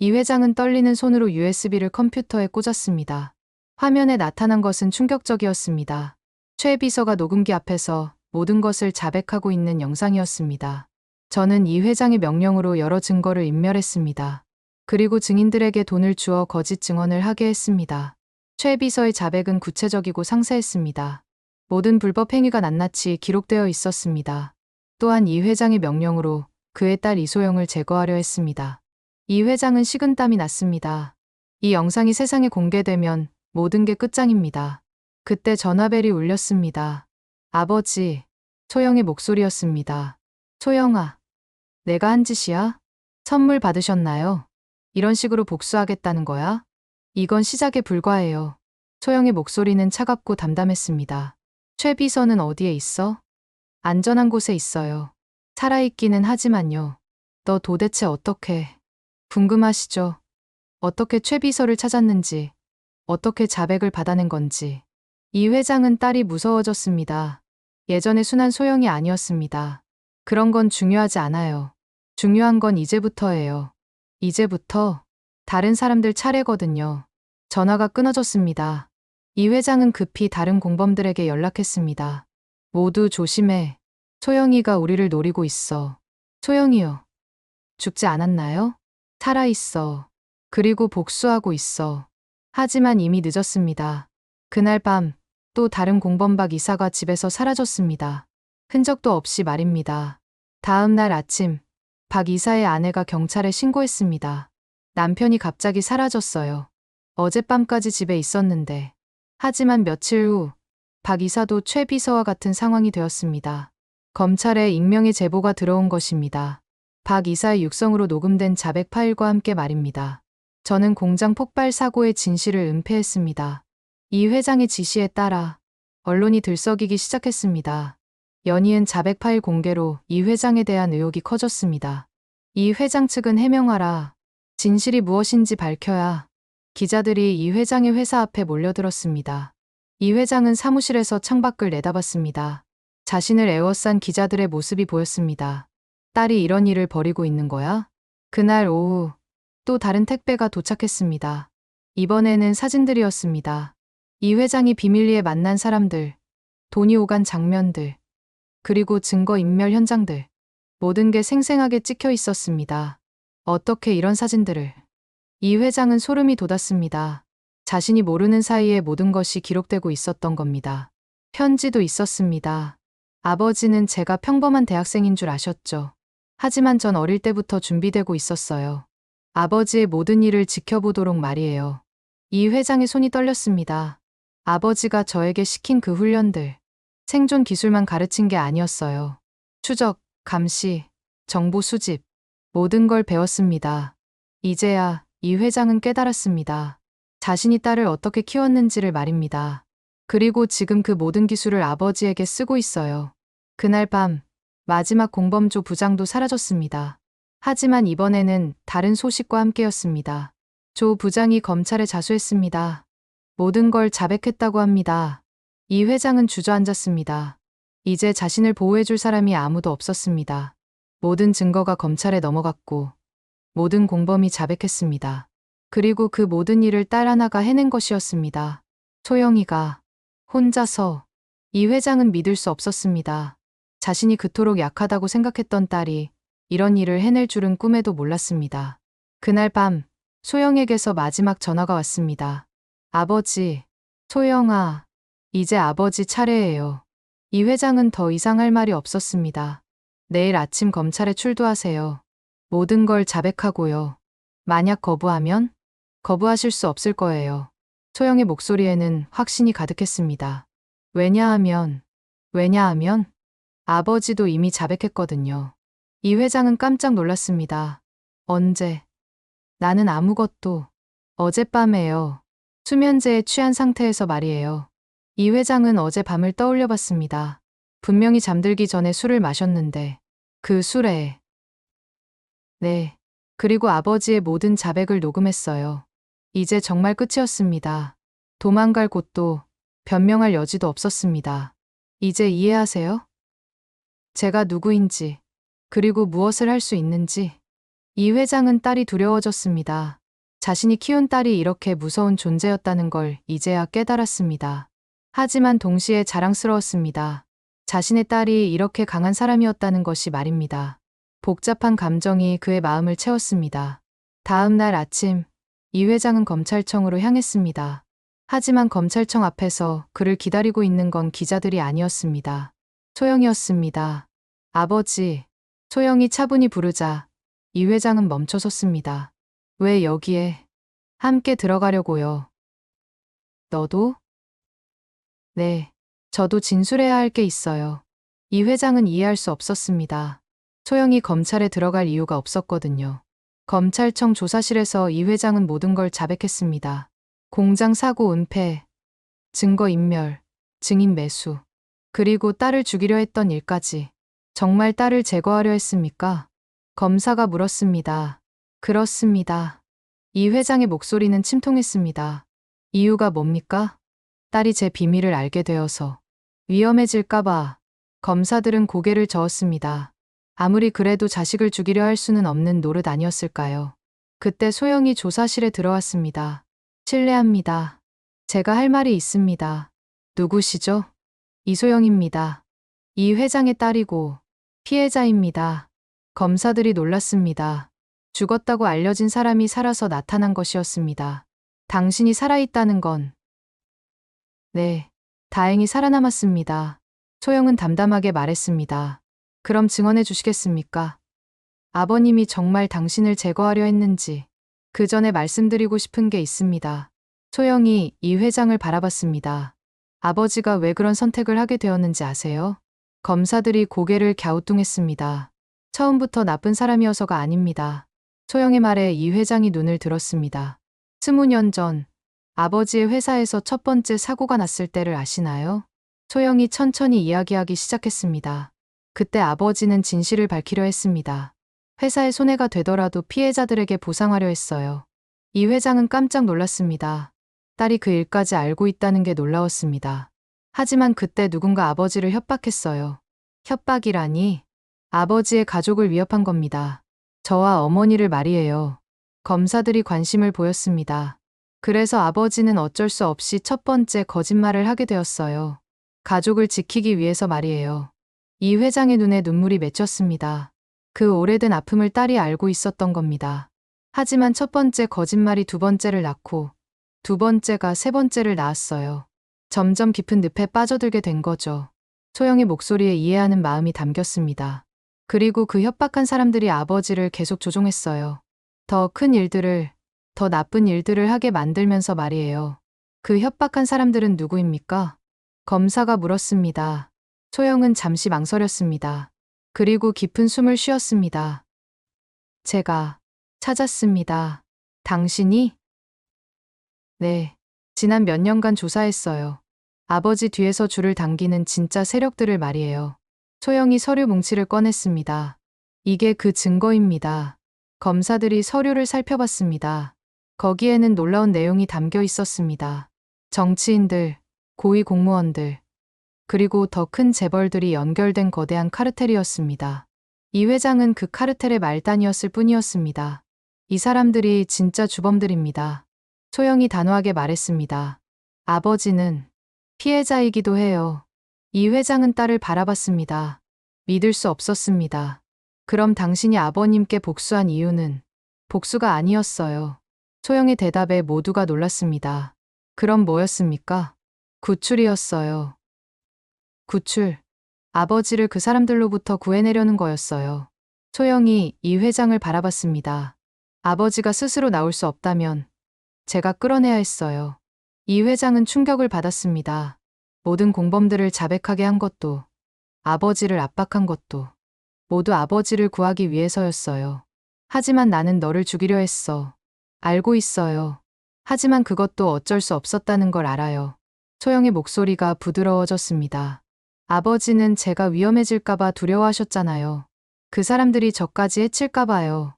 이 회장은 떨리는 손으로 USB를 컴퓨터에 꽂았습니다. 화면에 나타난 것은 충격적이었습니다. 최 비서가 녹음기 앞에서 모든 것을 자백하고 있는 영상이었습니다. 저는 이 회장의 명령으로 여러 증거를 인멸했습니다. 그리고 증인들에게 돈을 주어 거짓 증언을 하게 했습니다. 최 비서의 자백은 구체적이고 상세했습니다. 모든 불법 행위가 낱낱이 기록되어 있었습니다. 또한 이 회장의 명령으로 그의 딸 이소영을 제거하려 했습니다. 이 회장은 식은땀이 났습니다. 이 영상이 세상에 공개되면 모든 게 끝장입니다. 그때 전화벨이 울렸습니다. 아버지, 소영의 목소리였습니다. 소영아, 내가 한 짓이야? 선물 받으셨나요? 이런 식으로 복수하겠다는 거야? 이건 시작에 불과해요. 소영의 목소리는 차갑고 담담했습니다. 최 비서는 어디에 있어? 안전한 곳에 있어요. 살아있기는 하지만요. 너 도대체 어떻게... 궁금하시죠? 어떻게 최 비서를 찾았는지, 어떻게 자백을 받아낸 건지. 이 회장은 딸이 무서워졌습니다. 예전의 순한 소영이 아니었습니다. 그런 건 중요하지 않아요. 중요한 건 이제부터예요. 이제부터 다른 사람들 차례거든요. 전화가 끊어졌습니다. 이 회장은 급히 다른 공범들에게 연락했습니다. 모두 조심해. 소영이가 우리를 노리고 있어. 소영이요. 죽지 않았나요? 살아있어. 그리고 복수하고 있어. 하지만 이미 늦었습니다. 그날 밤 또 다른 공범 박 이사가 집에서 사라졌습니다. 흔적도 없이 말입니다. 다음 날 아침 박 이사의 아내가 경찰에 신고했습니다. 남편이 갑자기 사라졌어요. 어젯밤까지 집에 있었는데. 하지만 며칠 후 박 이사도 최 비서와 같은 상황이 되었습니다. 검찰에 익명의 제보가 들어온 것입니다. 박 이사의 육성으로 녹음된 자백 파일과 함께 말입니다. 저는 공장 폭발 사고의 진실을 은폐했습니다. 이 회장의 지시에 따라 언론이 들썩이기 시작했습니다. 연이은 자백 파일 공개로 이 회장에 대한 의혹이 커졌습니다. 이 회장 측은 해명하라. 진실이 무엇인지 밝혀야. 기자들이 이 회장의 회사 앞에 몰려들었습니다. 이 회장은 사무실에서 창밖을 내다봤습니다. 자신을 에워싼 기자들의 모습이 보였습니다. 딸이 이런 일을 벌이고 있는 거야? 그날 오후 또 다른 택배가 도착했습니다. 이번에는 사진들이었습니다. 이 회장이 비밀리에 만난 사람들, 돈이 오간 장면들, 그리고 증거인멸 현장들. 모든 게 생생하게 찍혀 있었습니다. 어떻게 이런 사진들을. 이 회장은 소름이 돋았습니다. 자신이 모르는 사이에 모든 것이 기록되고 있었던 겁니다. 편지도 있었습니다. 아버지는 제가 평범한 대학생인 줄 아셨죠. 하지만 전 어릴 때부터 준비되고 있었어요. 아버지의 모든 일을 지켜보도록 말이에요. 이 회장의 손이 떨렸습니다. 아버지가 저에게 시킨 그 훈련들, 생존 기술만 가르친 게 아니었어요. 추적, 감시, 정보 수집, 모든 걸 배웠습니다. 이제야 이 회장은 깨달았습니다. 자신이 딸을 어떻게 키웠는지를 말입니다. 그리고 지금 그 모든 기술을 아버지에게 쓰고 있어요. 그날 밤, 마지막 공범조 부장도 사라졌습니다. 하지만 이번에는 다른 소식과 함께였습니다. 조 부장이 검찰에 자수했습니다. 모든 걸 자백했다고 합니다. 이 회장은 주저앉았습니다. 이제 자신을 보호해줄 사람이 아무도 없었습니다. 모든 증거가 검찰에 넘어갔고 모든 공범이 자백했습니다. 그리고 그 모든 일을 딸 하나가 해낸 것이었습니다. 소영이가 혼자서. 이 회장은 믿을 수 없었습니다. 자신이 그토록 약하다고 생각했던 딸이 이런 일을 해낼 줄은 꿈에도 몰랐습니다. 그날 밤 소영에게서 마지막 전화가 왔습니다. 아버지, 소영아, 이제 아버지 차례예요. 이 회장은 더 이상 할 말이 없었습니다. 내일 아침 검찰에 출두하세요. 모든 걸 자백하고요. 만약 거부하면 거부하실 수 없을 거예요. 소영의 목소리에는 확신이 가득했습니다. 왜냐하면 아버지도 이미 자백했거든요. 이 회장은 깜짝 놀랐습니다. 언제? 나는 아무것도. 어젯밤에요. 수면제에 취한 상태에서 말이에요. 이 회장은 어제 밤을 떠올려 봤습니다. 분명히 잠들기 전에 술을 마셨는데 그 술에 네. 그리고 아버지의 모든 자백을 녹음했어요. 이제 정말 끝이었습니다. 도망갈 곳도 변명할 여지도 없었습니다. 이제 이해하세요? 제가 누구인지, 그리고 무엇을 할 수 있는지. 이 회장은 딸이 두려워졌습니다. 자신이 키운 딸이 이렇게 무서운 존재였다는 걸 이제야 깨달았습니다. 하지만 동시에 자랑스러웠습니다. 자신의 딸이 이렇게 강한 사람이었다는 것이 말입니다. 복잡한 감정이 그의 마음을 채웠습니다. 다음 날 아침, 이 회장은 검찰청으로 향했습니다. 하지만 검찰청 앞에서 그를 기다리고 있는 건 기자들이 아니었습니다. 소영이었습니다. 아버지, 소영이 차분히 부르자 이 회장은 멈춰섰습니다. 왜 여기에? 함께 들어가려고요. 너도? 네, 저도 진술해야 할 게 있어요. 이 회장은 이해할 수 없었습니다. 소영이 검찰에 들어갈 이유가 없었거든요. 검찰청 조사실에서 이 회장은 모든 걸 자백했습니다. 공장 사고 은폐, 증거 인멸, 증인 매수, 그리고 딸을 죽이려 했던 일까지. 정말 딸을 제거하려 했습니까? 검사가 물었습니다. 그렇습니다. 이 회장의 목소리는 침통했습니다. 이유가 뭡니까? 딸이 제 비밀을 알게 되어서 위험해질까봐. 검사들은 고개를 저었습니다. 아무리 그래도 자식을 죽이려 할 수는 없는 노릇 아니었을까요? 그때 소영이 조사실에 들어왔습니다. 실례합니다. 제가 할 말이 있습니다. 누구시죠? 이소영입니다. 이 회장의 딸이고 피해자입니다. 검사들이 놀랐습니다. 죽었다고 알려진 사람이 살아서 나타난 것이었습니다. 당신이 살아있다는 건? 네, 다행히 살아남았습니다. 소영은 담담하게 말했습니다. 그럼 증언해 주시겠습니까? 아버님이 정말 당신을 제거하려 했는지. 그 전에 말씀드리고 싶은 게 있습니다. 소영이 이 회장을 바라봤습니다. 아버지가 왜 그런 선택을 하게 되었는지 아세요? 검사들이 고개를 갸우뚱했습니다. 처음부터 나쁜 사람이어서가 아닙니다. 소영의 말에 이 회장이 눈을 들었습니다. 20년 전 아버지의 회사에서 첫 번째 사고가 났을 때를 아시나요? 소영이 천천히 이야기하기 시작했습니다. 그때 아버지는 진실을 밝히려 했습니다. 회사에 손해가 되더라도 피해자들에게 보상하려 했어요. 이 회장은 깜짝 놀랐습니다. 딸이 그 일까지 알고 있다는 게 놀라웠습니다. 하지만 그때 누군가 아버지를 협박했어요. 협박이라니? 아버지의 가족을 위협한 겁니다. 저와 어머니를 말이에요. 검사들이 관심을 보였습니다. 그래서 아버지는 어쩔 수 없이 첫 번째 거짓말을 하게 되었어요. 가족을 지키기 위해서 말이에요. 이 회장의 눈에 눈물이 맺혔습니다. 그 오래된 아픔을 딸이 알고 있었던 겁니다. 하지만 첫 번째 거짓말이 두 번째를 낳고 두 번째가 세 번째를 낳았어요. 점점 깊은 늪에 빠져들게 된 거죠. 소영의 목소리에 이해하는 마음이 담겼습니다. 그리고 그 협박한 사람들이 아버지를 계속 조종했어요. 더 큰 일들을, 더 나쁜 일들을 하게 만들면서 말이에요. 그 협박한 사람들은 누구입니까? 검사가 물었습니다. 소영은 잠시 망설였습니다. 그리고 깊은 숨을 쉬었습니다. 제가 찾았습니다. 당신이? 네. 지난 몇 년간 조사했어요. 아버지 뒤에서 줄을 당기는 진짜 세력들을 말이에요. 소영이 서류 뭉치를 꺼냈습니다. 이게 그 증거입니다. 검사들이 서류를 살펴봤습니다. 거기에는 놀라운 내용이 담겨 있었습니다. 정치인들, 고위 공무원들, 그리고 더 큰 재벌들이 연결된 거대한 카르텔이었습니다. 이 회장은 그 카르텔의 말단이었을 뿐이었습니다. 이 사람들이 진짜 주범들입니다. 소영이 단호하게 말했습니다. 아버지는 피해자이기도 해요. 이 회장은 딸을 바라봤습니다. 믿을 수 없었습니다. 그럼 당신이 아버님께 복수한 이유는? 복수가 아니었어요. 소영의 대답에 모두가 놀랐습니다. 그럼 뭐였습니까? 구출이었어요. 구출. 아버지를 그 사람들로부터 구해내려는 거였어요. 소영이 이 회장을 바라봤습니다. 아버지가 스스로 나올 수 없다면 제가 끌어내야 했어요. 이 회장은 충격을 받았습니다. 모든 공범들을 자백하게 한 것도, 아버지를 압박한 것도, 모두 아버지를 구하기 위해서였어요. 하지만 나는 너를 죽이려 했어. 알고 있어요. 하지만 그것도 어쩔 수 없었다는 걸 알아요. 소영의 목소리가 부드러워졌습니다. 아버지는 제가 위험해질까봐 두려워하셨잖아요. 그 사람들이 저까지 해칠까봐요.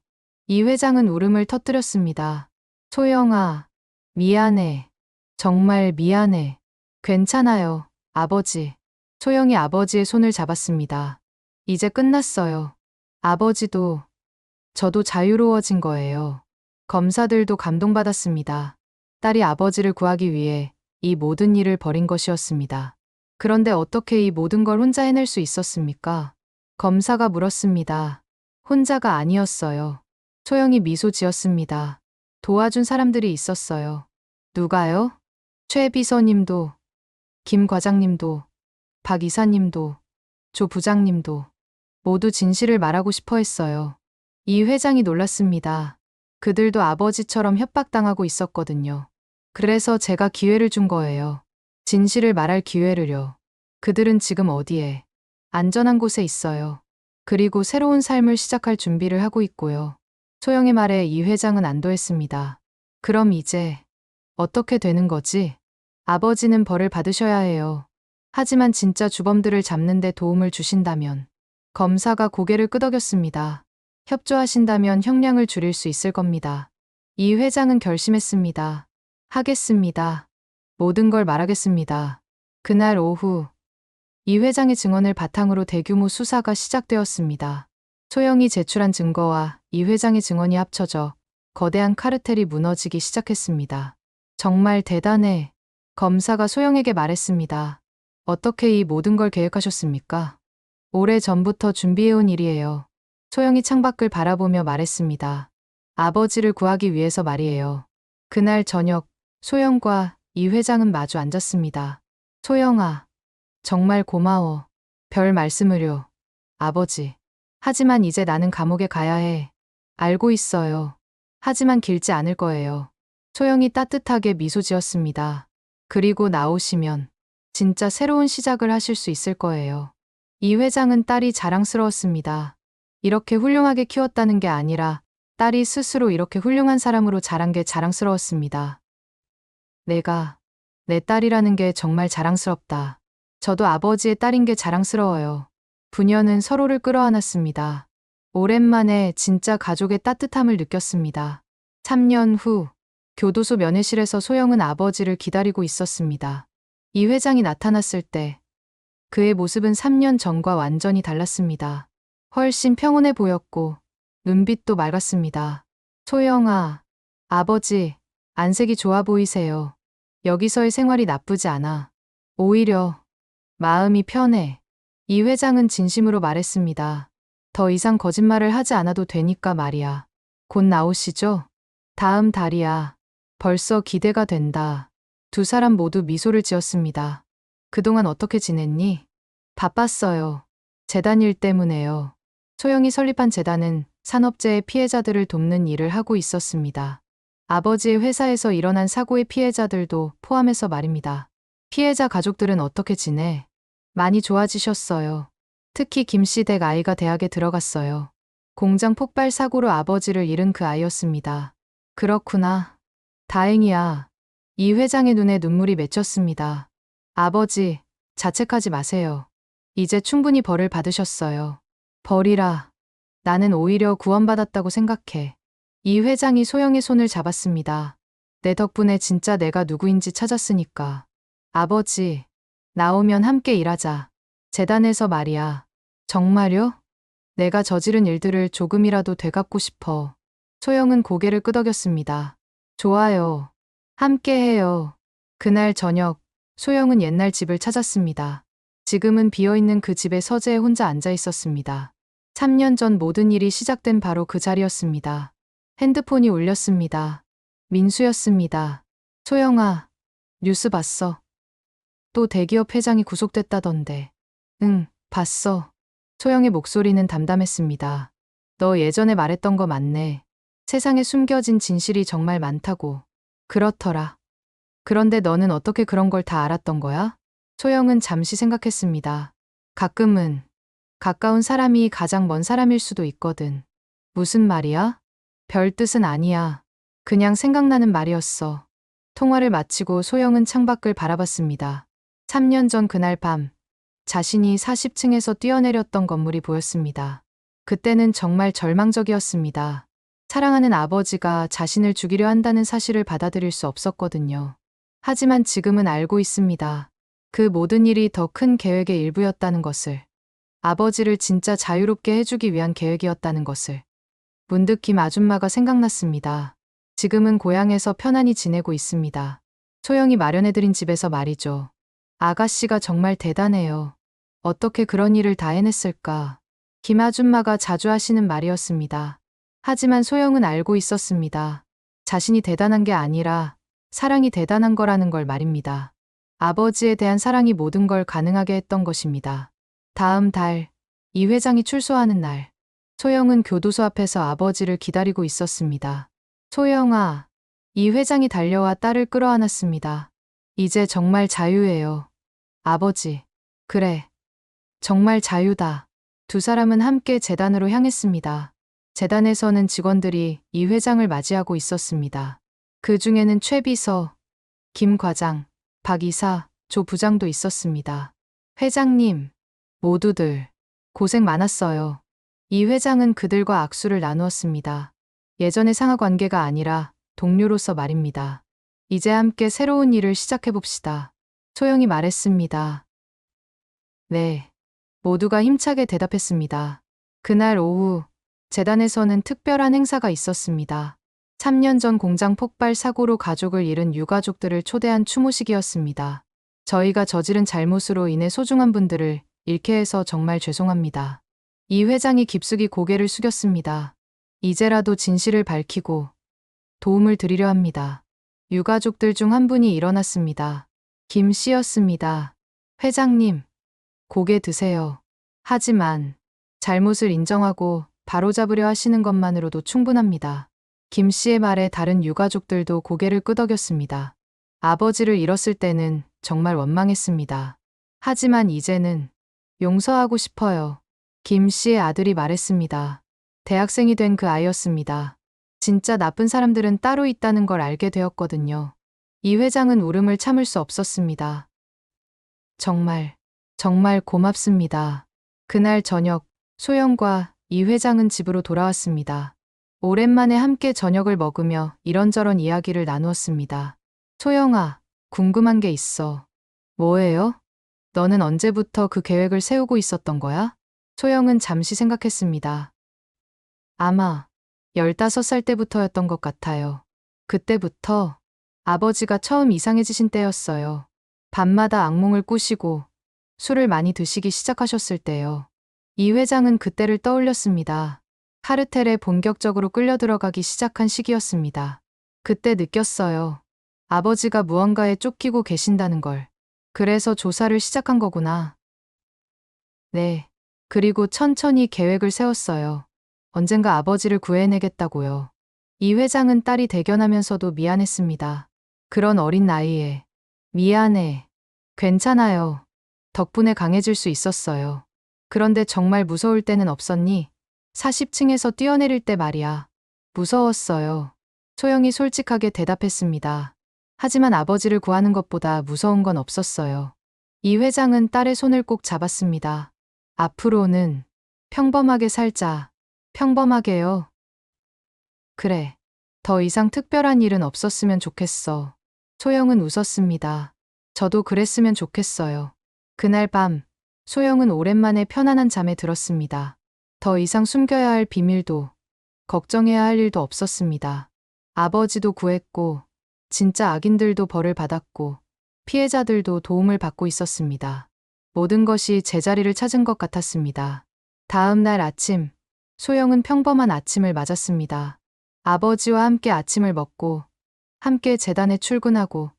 이 회장은 울음을 터뜨렸습니다. 소영아, 미안해. 정말 미안해. 괜찮아요, 아버지. 소영이 아버지의 손을 잡았습니다. 이제 끝났어요. 아버지도, 저도 자유로워진 거예요. 검사들도 감동받았습니다. 딸이 아버지를 구하기 위해 이 모든 일을 벌인 것이었습니다. 그런데 어떻게 이 모든 걸 혼자 해낼 수 있었습니까? 검사가 물었습니다. 혼자가 아니었어요. 소영이 미소 지었습니다. 도와준 사람들이 있었어요. 누가요? 최 비서님도, 김 과장님도, 박 이사님도, 조 부장님도 모두 진실을 말하고 싶어 했어요. 이 회장이 놀랐습니다. 그들도 아버지처럼 협박당하고 있었거든요. 그래서 제가 기회를 준 거예요. 진실을 말할 기회를요. 그들은 지금 어디에? 안전한 곳에 있어요. 그리고 새로운 삶을 시작할 준비를 하고 있고요. 소영의 말에 이 회장은 안도했습니다. 그럼 이제 어떻게 되는 거지? 아버지는 벌을 받으셔야 해요. 하지만 진짜 주범들을 잡는 데 도움을 주신다면. 검사가 고개를 끄덕였습니다. 협조하신다면 형량을 줄일 수 있을 겁니다. 이 회장은 결심했습니다. 하겠습니다. 모든 걸 말하겠습니다. 그날 오후, 이 회장의 증언을 바탕으로 대규모 수사가 시작되었습니다. 소영이 제출한 증거와 이 회장의 증언이 합쳐져 거대한 카르텔이 무너지기 시작했습니다. 정말 대단해. 검사가 소영에게 말했습니다. 어떻게 이 모든 걸 계획하셨습니까? 오래 전부터 준비해온 일이에요. 소영이 창밖을 바라보며 말했습니다. 아버지를 구하기 위해서 말이에요. 그날 저녁, 소영과 이 회장은 마주 앉았습니다. 소영아, 정말 고마워. 별 말씀을요. 아버지. 하지만 이제 나는 감옥에 가야 해. 알고 있어요. 하지만 길지 않을 거예요. 소영이 따뜻하게 미소 지었습니다. 그리고 나오시면 진짜 새로운 시작을 하실 수 있을 거예요. 이 회장은 딸이 자랑스러웠습니다. 이렇게 훌륭하게 키웠다는 게 아니라 딸이 스스로 이렇게 훌륭한 사람으로 자란 게 자랑스러웠습니다. 내가 내 딸이라는 게 정말 자랑스럽다. 저도 아버지의 딸인 게 자랑스러워요. 부녀는 서로를 끌어안았습니다. 오랜만에 진짜 가족의 따뜻함을 느꼈습니다. 3년 후, 교도소 면회실에서 소영은 아버지를 기다리고 있었습니다. 이 회장이 나타났을 때 그의 모습은 3년 전과 완전히 달랐습니다. 훨씬 평온해 보였고 눈빛도 맑았습니다. 소영아, 아버지, 안색이 좋아 보이세요. 여기서의 생활이 나쁘지 않아. 오히려 마음이 편해. 이 회장은 진심으로 말했습니다. 더 이상 거짓말을 하지 않아도 되니까 말이야. 곧 나오시죠? 다음 달이야. 벌써 기대가 된다. 두 사람 모두 미소를 지었습니다. 그동안 어떻게 지냈니? 바빴어요. 재단 일 때문에요. 소영이 설립한 재단은 산업재해 피해자들을 돕는 일을 하고 있었습니다. 아버지의 회사에서 일어난 사고의 피해자들도 포함해서 말입니다. 피해자 가족들은 어떻게 지내? 많이 좋아지셨어요. 특히 김씨 댁 아이가 대학에 들어갔어요. 공장 폭발 사고로 아버지를 잃은 그 아이였습니다. 그렇구나. 다행이야. 이 회장의 눈에 눈물이 맺혔습니다. 아버지, 자책하지 마세요. 이제 충분히 벌을 받으셨어요. 벌이라. 나는 오히려 구원받았다고 생각해. 이 회장이 소영의 손을 잡았습니다. 내 덕분에 진짜 내가 누구인지 찾았으니까. 아버지, 나오면 함께 일하자. 재단에서 말이야. 정말요? 내가 저지른 일들을 조금이라도 되갚고 싶어. 소영은 고개를 끄덕였습니다. 좋아요. 함께 해요. 그날 저녁, 소영은 옛날 집을 찾았습니다. 지금은 비어있는 그 집에 서재에 혼자 앉아 있었습니다. 3년 전 모든 일이 시작된 바로 그 자리였습니다. 핸드폰이 울렸습니다. 민수였습니다. 소영아, 뉴스 봤어? 또 대기업 회장이 구속됐다던데. 응, 봤어. 소영의 목소리는 담담했습니다. 너 예전에 말했던 거 맞네. 세상에 숨겨진 진실이 정말 많다고. 그렇더라. 그런데 너는 어떻게 그런 걸 다 알았던 거야? 소영은 잠시 생각했습니다. 가끔은 가까운 사람이 가장 먼 사람일 수도 있거든. 무슨 말이야? 별 뜻은 아니야. 그냥 생각나는 말이었어. 통화를 마치고 소영은 창밖을 바라봤습니다. 3년 전 그날 밤, 자신이 40층에서 뛰어내렸던 건물이 보였습니다. 그때는 정말 절망적이었습니다. 사랑하는 아버지가 자신을 죽이려 한다는 사실을 받아들일 수 없었거든요. 하지만 지금은 알고 있습니다. 그 모든 일이 더 큰 계획의 일부였다는 것을. 아버지를 진짜 자유롭게 해주기 위한 계획이었다는 것을. 문득 김 아줌마가 생각났습니다. 지금은 고향에서 편안히 지내고 있습니다. 소영이 마련해드린 집에서 말이죠. 아가씨가 정말 대단해요. 어떻게 그런 일을 다 해냈을까? 김 아줌마가 자주 하시는 말이었습니다. 하지만 소영은 알고 있었습니다. 자신이 대단한 게 아니라 사랑이 대단한 거라는 걸 말입니다. 아버지에 대한 사랑이 모든 걸 가능하게 했던 것입니다. 다음 달, 이 회장이 출소하는 날, 소영은 교도소 앞에서 아버지를 기다리고 있었습니다. 소영아, 이 회장이 달려와 딸을 끌어안았습니다. 이제 정말 자유예요. 아버지, 그래. 정말 자유다. 두 사람은 함께 재단으로 향했습니다. 재단에서는 직원들이 이 회장을 맞이하고 있었습니다. 그 중에는 최 비서, 김 과장, 박 이사, 조 부장도 있었습니다. 회장님, 모두들 고생 많았어요. 이 회장은 그들과 악수를 나누었습니다. 예전의 상하 관계가 아니라 동료로서 말입니다. 이제 함께 새로운 일을 시작해봅시다. 소영이 말했습니다. 네. 모두가 힘차게 대답했습니다. 그날 오후, 재단에서는 특별한 행사가 있었습니다. 3년 전 공장 폭발 사고로 가족을 잃은 유가족들을 초대한 추모식이었습니다. 저희가 저지른 잘못으로 인해 소중한 분들을 잃게 해서 정말 죄송합니다. 이 회장이 깊숙이 고개를 숙였습니다. 이제라도 진실을 밝히고 도움을 드리려 합니다. 유가족들 중 한 분이 일어났습니다. 김 씨였습니다. 회장님, 고개 드세요. 하지만 잘못을 인정하고 바로잡으려 하시는 것만으로도 충분합니다. 김 씨의 말에 다른 유가족들도 고개를 끄덕였습니다. 아버지를 잃었을 때는 정말 원망했습니다. 하지만 이제는 용서하고 싶어요. 김 씨의 아들이 말했습니다. 대학생이 된 그 아이였습니다. 진짜 나쁜 사람들은 따로 있다는 걸 알게 되었거든요. 이 회장은 울음을 참을 수 없었습니다. 정말 고맙습니다. 그날 저녁, 소영과 이 회장은 집으로 돌아왔습니다. 오랜만에 함께 저녁을 먹으며 이런저런 이야기를 나누었습니다. 소영아, 궁금한 게 있어. 뭐예요? 너는 언제부터 그 계획을 세우고 있었던 거야? 소영은 잠시 생각했습니다. 아마 15살 때부터였던 것 같아요. 그때부터 아버지가 처음 이상해지신 때였어요. 밤마다 악몽을 꾸시고 술을 많이 드시기 시작하셨을 때요. 이 회장은 그때를 떠올렸습니다. 카르텔에 본격적으로 끌려 들어가기 시작한 시기였습니다. 그때 느꼈어요. 아버지가 무언가에 쫓기고 계신다는 걸. 그래서 조사를 시작한 거구나. 네. 그리고 천천히 계획을 세웠어요. 언젠가 아버지를 구해내겠다고요. 이 회장은 딸이 대견하면서도 미안했습니다. 그런 어린 나이에. 미안해. 괜찮아요. 덕분에 강해질 수 있었어요. 그런데 정말 무서울 때는 없었니? 40층에서 뛰어내릴 때 말이야. 무서웠어요. 소영이 솔직하게 대답했습니다. 하지만 아버지를 구하는 것보다 무서운 건 없었어요. 이 회장은 딸의 손을 꼭 잡았습니다. 앞으로는 평범하게 살자. 평범하게요. 그래. 더 이상 특별한 일은 없었으면 좋겠어. 소영은 웃었습니다. 저도 그랬으면 좋겠어요. 그날 밤, 소영은 오랜만에 편안한 잠에 들었습니다. 더 이상 숨겨야 할 비밀도, 걱정해야 할 일도 없었습니다. 아버지도 구했고, 진짜 악인들도 벌을 받았고, 피해자들도 도움을 받고 있었습니다. 모든 것이 제자리를 찾은 것 같았습니다. 다음 날 아침, 소영은 평범한 아침을 맞았습니다. 아버지와 함께 아침을 먹고, 함께 재단에 출근하고,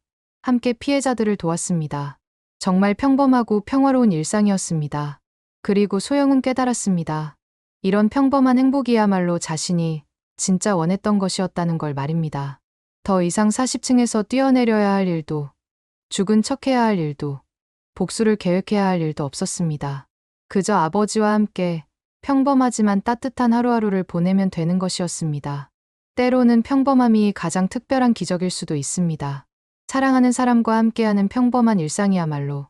함께 피해자들을 도왔습니다. 정말 평범하고 평화로운 일상이었습니다. 그리고 소영은 깨달았습니다. 이런 평범한 행복이야말로 자신이 진짜 원했던 것이었다는 걸 말입니다. 더 이상 40층에서 뛰어내려야 할 일도, 죽은 척해야 할 일도, 복수를 계획해야 할 일도 없었습니다. 그저 아버지와 함께 평범하지만 따뜻한 하루하루를 보내면 되는 것이었습니다. 때로는 평범함이 가장 특별한 기적일 수도 있습니다. 사랑하는 사람과 함께하는 평범한 일상이야말로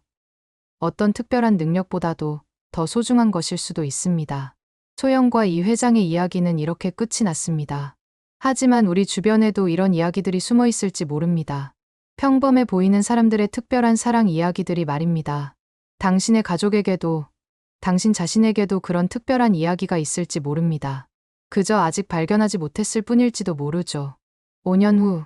어떤 특별한 능력보다도 더 소중한 것일 수도 있습니다. 소영과 이 회장의 이야기는 이렇게 끝이 났습니다. 하지만 우리 주변에도 이런 이야기들이 숨어 있을지 모릅니다. 평범해 보이는 사람들의 특별한 사랑 이야기들이 말입니다. 당신의 가족에게도, 당신 자신에게도 그런 특별한 이야기가 있을지 모릅니다. 그저 아직 발견하지 못했을 뿐일지도 모르죠. 5년 후,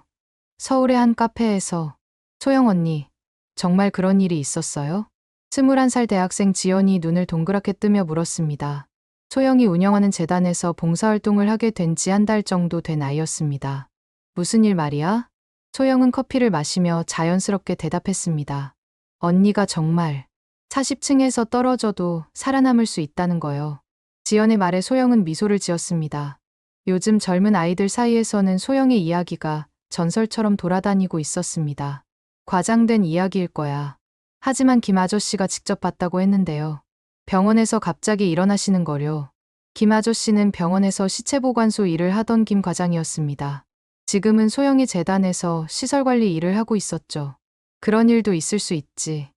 서울의 한 카페에서 소영 언니, 정말 그런 일이 있었어요? 21살 대학생 지연이 눈을 동그랗게 뜨며 물었습니다. 소영이 운영하는 재단에서 봉사활동을 하게 된 지 한 달 정도 된 아이였습니다. 무슨 일 말이야? 소영은 커피를 마시며 자연스럽게 대답했습니다. 언니가 정말 40층에서 떨어져도 살아남을 수 있다는 거요. 지연의 말에 소영은 미소를 지었습니다. 요즘 젊은 아이들 사이에서는 소영의 이야기가 전설처럼 돌아다니고 있었습니다. 과장된 이야기일 거야. 하지만 김 아저씨가 직접 봤다고 했는데요. 병원에서 갑자기 일어나시는 거요. 김 아저씨는 병원에서 시체보관소 일을 하던 김 과장이었습니다. 지금은 소영이 재단에서 시설관리 일을 하고 있었죠. 그런 일도 있을 수 있지.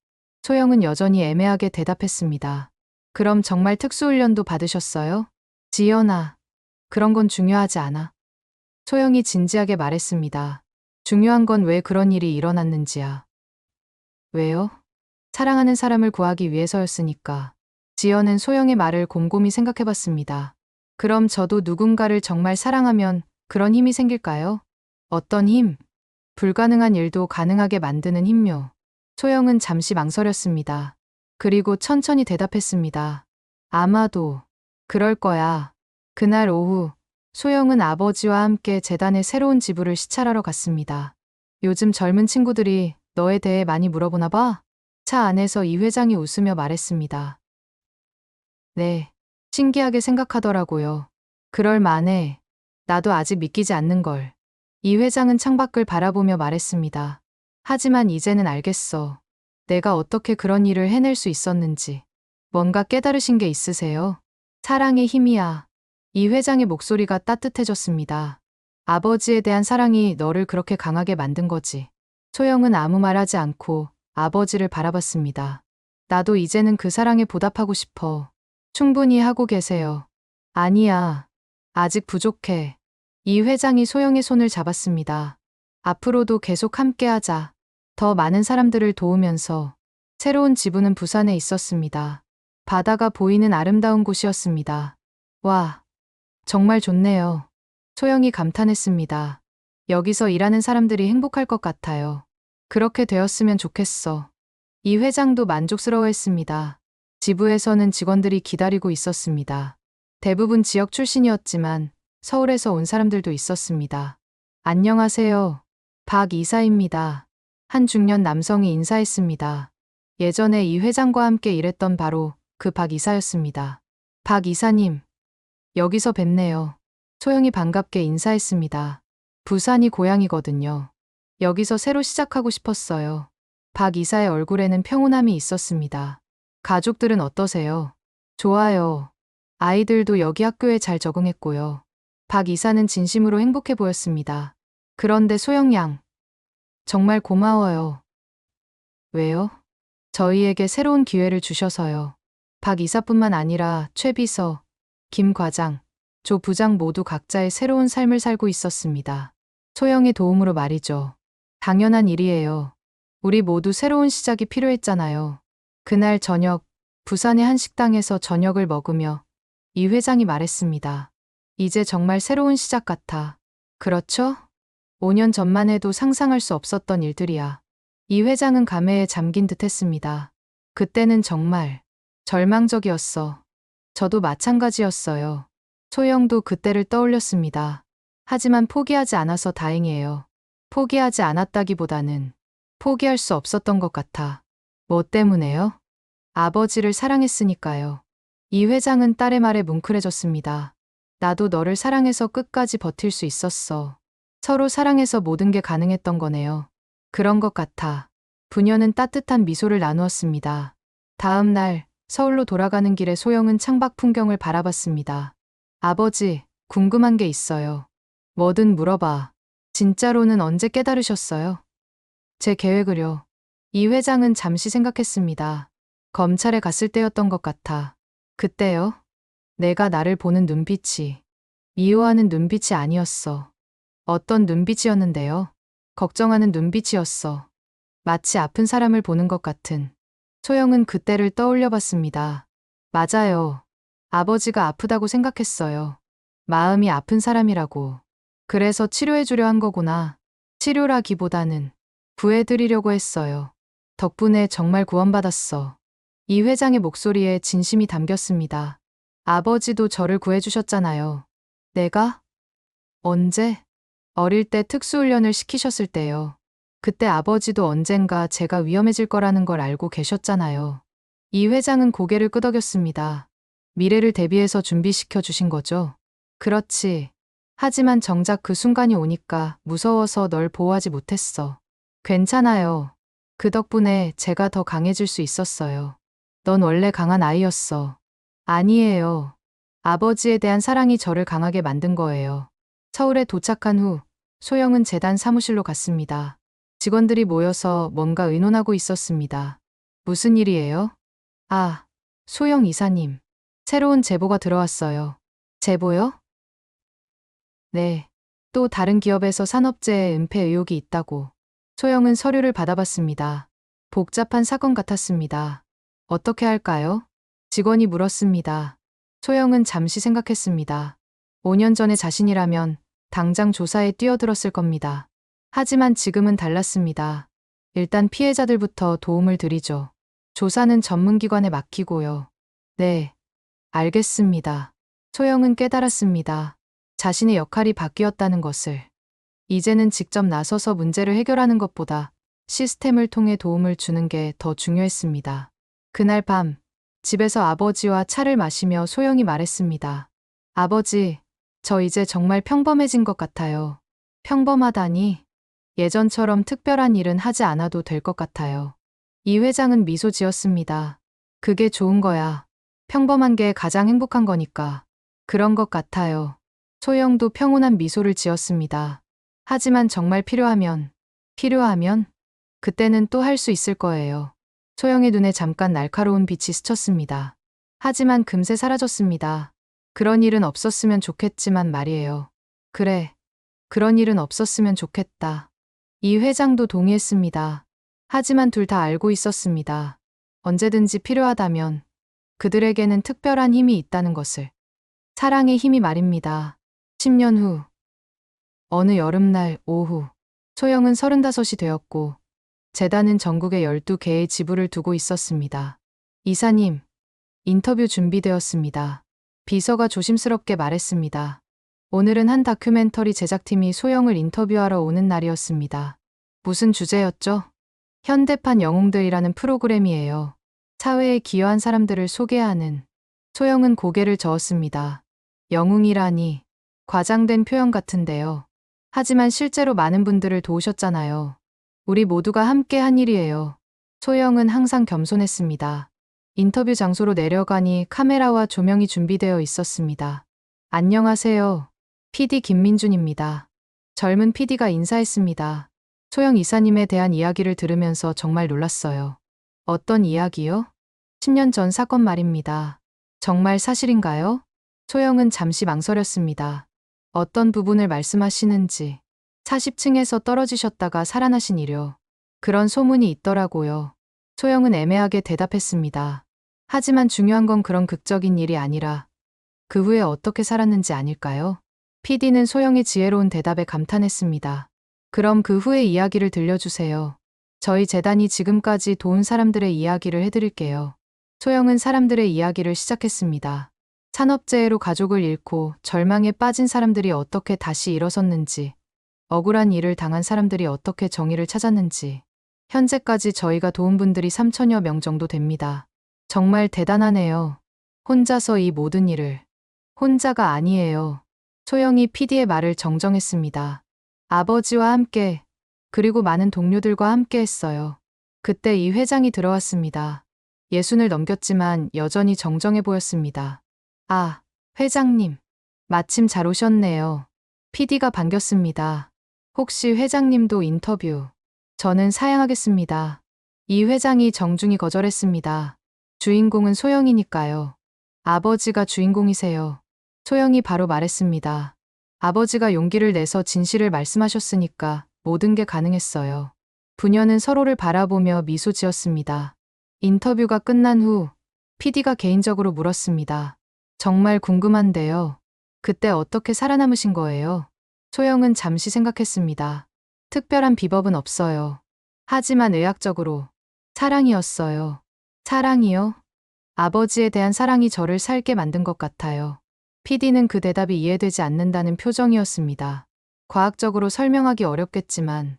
소영은 여전히 애매하게 대답했습니다. 그럼 정말 특수훈련도 받으셨어요? 지연아, 그런 건 중요하지 않아. 소영이 진지하게 말했습니다. 중요한 건 왜 그런 일이 일어났는지야. 왜요? 사랑하는 사람을 구하기 위해서였으니까. 지연은 소영의 말을 곰곰이 생각해봤습니다. 그럼 저도 누군가를 정말 사랑하면 그런 힘이 생길까요? 어떤 힘? 불가능한 일도 가능하게 만드는 힘요. 소영은 잠시 망설였습니다. 그리고 천천히 대답했습니다. 아마도 그럴 거야. 그날 오후, 소영은 아버지와 함께 재단의 새로운 지부를 시찰하러 갔습니다. 요즘 젊은 친구들이 너에 대해 많이 물어보나 봐? 차 안에서 이 회장이 웃으며 말했습니다. 네, 신기하게 생각하더라고요. 그럴 만해. 나도 아직 믿기지 않는걸. 이 회장은 창밖을 바라보며 말했습니다. 하지만 이제는 알겠어. 내가 어떻게 그런 일을 해낼 수 있었는지. 뭔가 깨달으신 게 있으세요? 사랑의 힘이야. 이 회장의 목소리가 따뜻해졌습니다. 아버지에 대한 사랑이 너를 그렇게 강하게 만든 거지. 소영은 아무 말 하지 않고 아버지를 바라봤습니다. 나도 이제는 그 사랑에 보답하고 싶어. 충분히 하고 계세요. 아니야. 아직 부족해. 이 회장이 소영의 손을 잡았습니다. 앞으로도 계속 함께하자. 더 많은 사람들을 도우면서. 새로운 지부는 부산에 있었습니다. 바다가 보이는 아름다운 곳이었습니다. 와, 정말 좋네요. 소영이 감탄했습니다. 여기서 일하는 사람들이 행복할 것 같아요. 그렇게 되었으면 좋겠어. 이 회장도 만족스러워했습니다. 지부에서는 직원들이 기다리고 있었습니다. 대부분 지역 출신이었지만 서울에서 온 사람들도 있었습니다. 안녕하세요. 박 이사입니다. 한 중년 남성이 인사했습니다. 예전에 이 회장과 함께 일했던 바로 그 박 이사였습니다. 박 이사님, 여기서 뵙네요. 소영이 반갑게 인사했습니다. 부산이 고향이거든요. 여기서 새로 시작하고 싶었어요. 박 이사의 얼굴에는 평온함이 있었습니다. 가족들은 어떠세요? 좋아요. 아이들도 여기 학교에 잘 적응했고요. 박 이사는 진심으로 행복해 보였습니다. 그런데 소영 양, 정말 고마워요. 왜요? 저희에게 새로운 기회를 주셔서요. 박 이사뿐만 아니라 최 비서, 김 과장, 조 부장 모두 각자의 새로운 삶을 살고 있었습니다. 소영의 도움으로 말이죠. 당연한 일이에요. 우리 모두 새로운 시작이 필요했잖아요. 그날 저녁, 부산의 한 식당에서 저녁을 먹으며 이 회장이 말했습니다. 이제 정말 새로운 시작 같아. 그렇죠? 5년 전만 해도 상상할 수 없었던 일들이야. 이 회장은 감회에 잠긴 듯 했습니다. 그때는 정말 절망적이었어. 저도 마찬가지였어요. 소영도 그때를 떠올렸습니다. 하지만 포기하지 않아서 다행이에요. 포기하지 않았다기보다는 포기할 수 없었던 것 같아. 뭐 때문에요? 아버지를 사랑했으니까요. 이 회장은 딸의 말에 뭉클해졌습니다. 나도 너를 사랑해서 끝까지 버틸 수 있었어. 서로 사랑해서 모든 게 가능했던 거네요. 그런 것 같아. 부녀는 따뜻한 미소를 나누었습니다. 다음 날 서울로 돌아가는 길에 소영은 창밖 풍경을 바라봤습니다. 아버지, 궁금한 게 있어요. 뭐든 물어봐. 진짜로는 언제 깨달으셨어요? 제 계획을요. 이 회장은 잠시 생각했습니다. 검찰에 갔을 때였던 것 같아. 그때요? 내가 나를 보는 눈빛이 미워하는 눈빛이 아니었어. 어떤 눈빛이었는데요? 걱정하는 눈빛이었어. 마치 아픈 사람을 보는 것 같은. 소영은 그때를 떠올려 봤습니다. 맞아요. 아버지가 아프다고 생각했어요. 마음이 아픈 사람이라고. 그래서 치료해주려 한 거구나. 치료라기보다는 구해드리려고 했어요. 덕분에 정말 구원받았어. 이 회장의 목소리에 진심이 담겼습니다. 아버지도 저를 구해주셨잖아요. 내가? 언제? 어릴 때 특수훈련을 시키셨을 때요. 그때 아버지도 언젠가 제가 위험해질 거라는 걸 알고 계셨잖아요. 이 회장은 고개를 끄덕였습니다. 미래를 대비해서 준비시켜 주신 거죠? 그렇지. 하지만 정작 그 순간이 오니까 무서워서 널 보호하지 못했어. 괜찮아요. 그 덕분에 제가 더 강해질 수 있었어요. 넌 원래 강한 아이였어. 아니에요. 아버지에 대한 사랑이 저를 강하게 만든 거예요. 서울에 도착한 후 소영은 재단 사무실로 갔습니다. 직원들이 모여서 뭔가 의논하고 있었습니다. 무슨 일이에요? 아, 소영 이사님. 새로운 제보가 들어왔어요. 제보요? 네. 또 다른 기업에서 산업재해 은폐 의혹이 있다고. 소영은 서류를 받아봤습니다. 복잡한 사건 같았습니다. 어떻게 할까요? 직원이 물었습니다. 소영은 잠시 생각했습니다. 5년 전의 자신이라면 당장 조사에 뛰어들었을 겁니다. 하지만 지금은 달랐습니다. 일단 피해자들부터 도움을 드리죠. 조사는 전문기관에 맡기고요. 네, 알겠습니다. 소영은 깨달았습니다. 자신의 역할이 바뀌었다는 것을. 이제는 직접 나서서 문제를 해결하는 것보다 시스템을 통해 도움을 주는 게 더 중요했습니다. 그날 밤, 집에서 아버지와 차를 마시며 소영이 말했습니다. 아버지, 저 이제 정말 평범해진 것 같아요. 평범하다니? 예전처럼 특별한 일은 하지 않아도 될 것 같아요. 이 회장은 미소 지었습니다. 그게 좋은 거야. 평범한 게 가장 행복한 거니까. 그런 것 같아요. 소영도 평온한 미소를 지었습니다. 하지만 정말 필요하면, 그때는 또 할 수 있을 거예요. 소영의 눈에 잠깐 날카로운 빛이 스쳤습니다. 하지만 금세 사라졌습니다. 그런 일은 없었으면 좋겠지만 말이에요. 그래, 그런 일은 없었으면 좋겠다. 이 회장도 동의했습니다. 하지만 둘 다 알고 있었습니다. 언제든지 필요하다면 그들에게는 특별한 힘이 있다는 것을. 사랑의 힘이 말입니다. 10년 후, 어느 여름날 오후, 소영은 35이 되었고, 재단은 전국에 12개의 지부를 두고 있었습니다. 이사님, 인터뷰 준비되었습니다. 비서가 조심스럽게 말했습니다. 오늘은 한 다큐멘터리 제작팀이 소영을 인터뷰하러 오는 날이었습니다. 무슨 주제였죠? 현대판 영웅들이라는 프로그램이에요. 사회에 기여한 사람들을 소개하는. 소영은 고개를 저었습니다. 영웅이라니. 과장된 표현 같은데요. 하지만 실제로 많은 분들을 도우셨잖아요. 우리 모두가 함께 한 일이에요. 소영은 항상 겸손했습니다. 인터뷰 장소로 내려가니 카메라와 조명이 준비되어 있었습니다. 안녕하세요. PD 김민준입니다. 젊은 PD가 인사했습니다. 소영 이사님에 대한 이야기를 들으면서 정말 놀랐어요. 어떤 이야기요? 10년 전 사건 말입니다. 정말 사실인가요? 소영은 잠시 망설였습니다. 어떤 부분을 말씀하시는지. 40층에서 떨어지셨다가 살아나신 일요. 그런 소문이 있더라고요. 소영은 애매하게 대답했습니다. 하지만 중요한 건 그런 극적인 일이 아니라 그 후에 어떻게 살았는지 아닐까요? PD는 소영의 지혜로운 대답에 감탄했습니다. 그럼 그 후의 이야기를 들려주세요. 저희 재단이 지금까지 도운 사람들의 이야기를 해드릴게요. 소영은 사람들의 이야기를 시작했습니다. 산업재해로 가족을 잃고 절망에 빠진 사람들이 어떻게 다시 일어섰는지, 억울한 일을 당한 사람들이 어떻게 정의를 찾았는지, 현재까지 저희가 도운 분들이 3천여 명 정도 됩니다. 정말 대단하네요. 혼자서 이 모든 일을. 혼자가 아니에요. 소영이 PD의 말을 정정했습니다. 아버지와 함께, 그리고 많은 동료들과 함께 했어요. 그때 이 회장이 들어왔습니다. 60을 넘겼지만 여전히 정정해 보였습니다. 아, 회장님. 마침 잘 오셨네요. PD가 반겼습니다. 혹시 회장님도 인터뷰. 저는 사양하겠습니다. 이 회장이 정중히 거절했습니다. 주인공은 소영이니까요. 아버지가 주인공이세요. 소영이 바로 말했습니다. 아버지가 용기를 내서 진실을 말씀하셨으니까 모든 게 가능했어요. 부녀는 서로를 바라보며 미소 지었습니다. 인터뷰가 끝난 후 PD가 개인적으로 물었습니다. 정말 궁금한데요. 그때 어떻게 살아남으신 거예요? 소영은 잠시 생각했습니다. 특별한 비법은 없어요. 하지만 의학적으로 사랑이었어요. 사랑이요? 아버지에 대한 사랑이 저를 살게 만든 것 같아요. PD는 그 대답이 이해되지 않는다는 표정이었습니다. 과학적으로 설명하기 어렵겠지만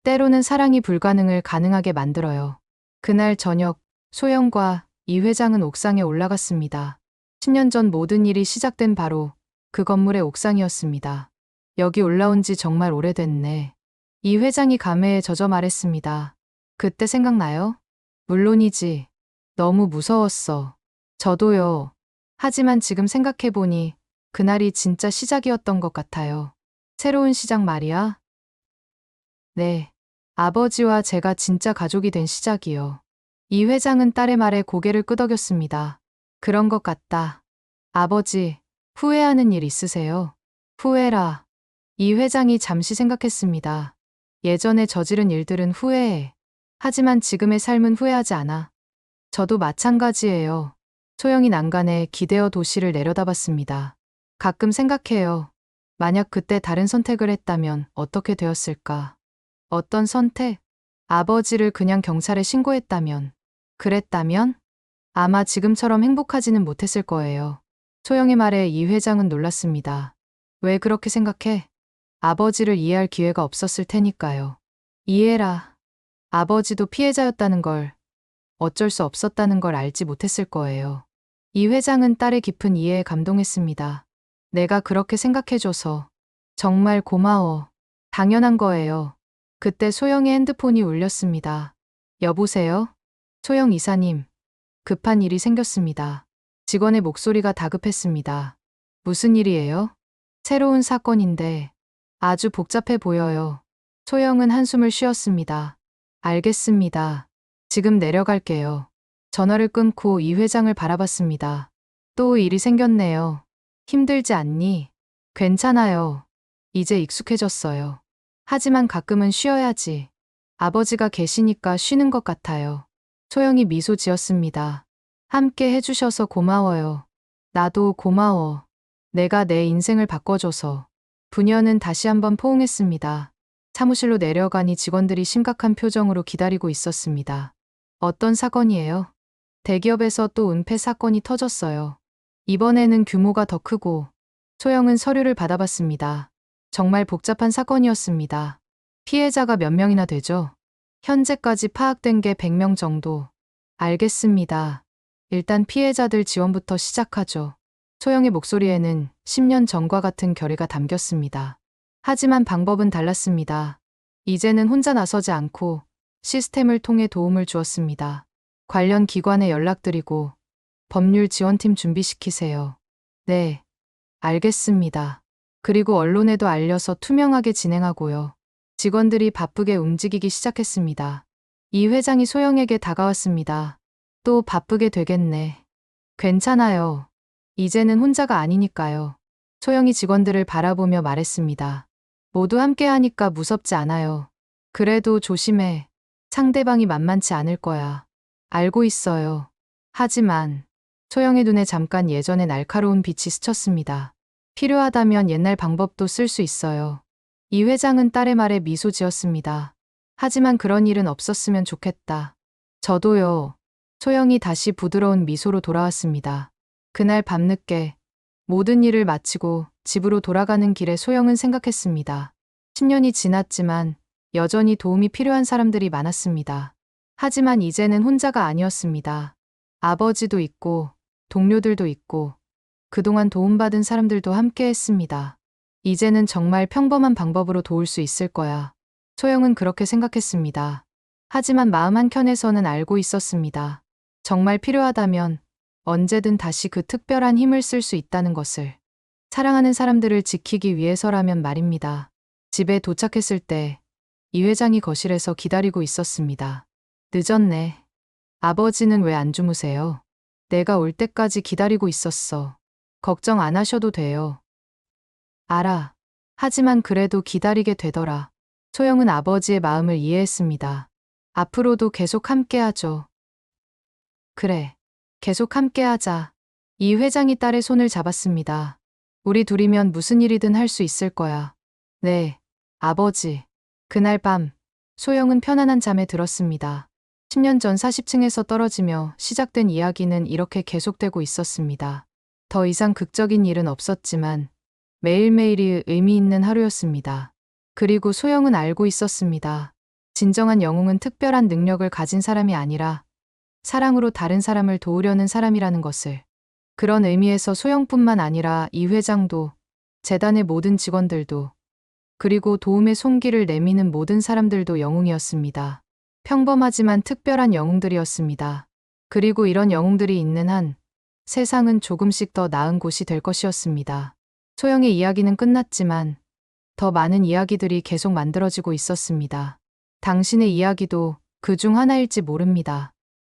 때로는 사랑이 불가능을 가능하게 만들어요. 그날 저녁 소영과 이 회장은 옥상에 올라갔습니다. 10년 전 모든 일이 시작된 바로 그 건물의 옥상이었습니다. 여기 올라온 지 정말 오래됐네. 이 회장이 감회에 젖어 말했습니다. 그때 생각나요? 물론이지. 너무 무서웠어. 저도요. 하지만 지금 생각해보니 그날이 진짜 시작이었던 것 같아요. 새로운 시작 말이야? 네. 아버지와 제가 진짜 가족이 된 시작이요. 이 회장은 딸의 말에 고개를 끄덕였습니다. 그런 것 같다. 아버지, 후회하는 일 있으세요? 후회라. 이 회장이 잠시 생각했습니다. 예전에 저지른 일들은 후회해. 하지만 지금의 삶은 후회하지 않아. 저도 마찬가지예요. 소영이 난간에 기대어 도시를 내려다봤습니다. 가끔 생각해요. 만약 그때 다른 선택을 했다면 어떻게 되었을까? 어떤 선택? 아버지를 그냥 경찰에 신고했다면? 그랬다면? 아마 지금처럼 행복하지는 못했을 거예요. 소영의 말에 이 회장은 놀랐습니다. 왜 그렇게 생각해? 아버지를 이해할 기회가 없었을 테니까요. 이해라. 아버지도 피해자였다는 걸, 어쩔 수 없었다는 걸 알지 못했을 거예요. 이 회장은 딸의 깊은 이해에 감동했습니다. 내가 그렇게 생각해줘서 정말 고마워. 당연한 거예요. 그때 소영의 핸드폰이 울렸습니다. 여보세요? 소영 이사님. 급한 일이 생겼습니다. 직원의 목소리가 다급했습니다. 무슨 일이에요? 새로운 사건인데 아주 복잡해 보여요. 소영은 한숨을 쉬었습니다. 알겠습니다. 지금 내려갈게요. 전화를 끊고 이 회장을 바라봤습니다. 또 일이 생겼네요. 힘들지 않니? 괜찮아요. 이제 익숙해졌어요. 하지만 가끔은 쉬어야지. 아버지가 계시니까 쉬는 것 같아요. 소영이 미소 지었습니다. 함께 해주셔서 고마워요. 나도 고마워. 내가 내 인생을 바꿔줘서. 부녀는 다시 한번 포옹했습니다. 사무실로 내려가니 직원들이 심각한 표정으로 기다리고 있었습니다. 어떤 사건이에요? 대기업에서 또 은폐 사건이 터졌어요. 이번에는 규모가 더 크고. 소영은 서류를 받아봤습니다. 정말 복잡한 사건이었습니다. 피해자가 몇 명이나 되죠? 현재까지 파악된 게 100명 정도. 알겠습니다. 일단 피해자들 지원부터 시작하죠. 소영의 목소리에는 10년 전과 같은 결의가 담겼습니다. 하지만 방법은 달랐습니다. 이제는 혼자 나서지 않고 시스템을 통해 도움을 주었습니다. 관련 기관에 연락드리고 법률 지원팀 준비시키세요. 네, 알겠습니다. 그리고 언론에도 알려서 투명하게 진행하고요. 직원들이 바쁘게 움직이기 시작했습니다. 이 회장이 소영에게 다가왔습니다. 또 바쁘게 되겠네. 괜찮아요. 이제는 혼자가 아니니까요. 소영이 직원들을 바라보며 말했습니다. 모두 함께 하니까 무섭지 않아요. 그래도 조심해. 상대방이 만만치 않을 거야. 알고 있어요. 하지만 소영의 눈에 잠깐 예전의 날카로운 빛이 스쳤습니다. 필요하다면 옛날 방법도 쓸 수 있어요. 이 회장은 딸의 말에 미소 지었습니다. 하지만 그런 일은 없었으면 좋겠다. 저도요. 소영이 다시 부드러운 미소로 돌아왔습니다. 그날 밤늦게 모든 일을 마치고 집으로 돌아가는 길에 소영은 생각했습니다. 10년이 지났지만 여전히 도움이 필요한 사람들이 많았습니다. 하지만 이제는 혼자가 아니었습니다. 아버지도 있고 동료들도 있고 그동안 도움받은 사람들도 함께 했습니다. 이제는 정말 평범한 방법으로 도울 수 있을 거야. 소영은 그렇게 생각했습니다. 하지만 마음 한켠에서는 알고 있었습니다. 정말 필요하다면 언제든 다시 그 특별한 힘을 쓸 수 있다는 것을. 사랑하는 사람들을 지키기 위해서라면 말입니다. 집에 도착했을 때 이 회장이 거실에서 기다리고 있었습니다. 늦었네. 아버지는 왜 안 주무세요? 내가 올 때까지 기다리고 있었어. 걱정 안 하셔도 돼요. 알아. 하지만 그래도 기다리게 되더라. 소영은 아버지의 마음을 이해했습니다. 앞으로도 계속 함께하죠. 그래. 계속 함께하자. 이 회장이 딸의 손을 잡았습니다. 우리 둘이면 무슨 일이든 할 수 있을 거야. 네, 아버지. 그날 밤, 소영은 편안한 잠에 들었습니다. 10년 전 40층에서 떨어지며 시작된 이야기는 이렇게 계속되고 있었습니다. 더 이상 극적인 일은 없었지만 매일매일이 의미 있는 하루였습니다. 그리고 소영은 알고 있었습니다. 진정한 영웅은 특별한 능력을 가진 사람이 아니라 사랑으로 다른 사람을 도우려는 사람이라는 것을. 그런 의미에서 소영뿐만 아니라 이 회장도, 재단의 모든 직원들도, 그리고 도움의 손길을 내미는 모든 사람들도 영웅이었습니다. 평범하지만 특별한 영웅들이었습니다. 그리고 이런 영웅들이 있는 한 세상은 조금씩 더 나은 곳이 될 것이었습니다. 소영의 이야기는 끝났지만 더 많은 이야기들이 계속 만들어지고 있었습니다. 당신의 이야기도 그 중 하나일지 모릅니다.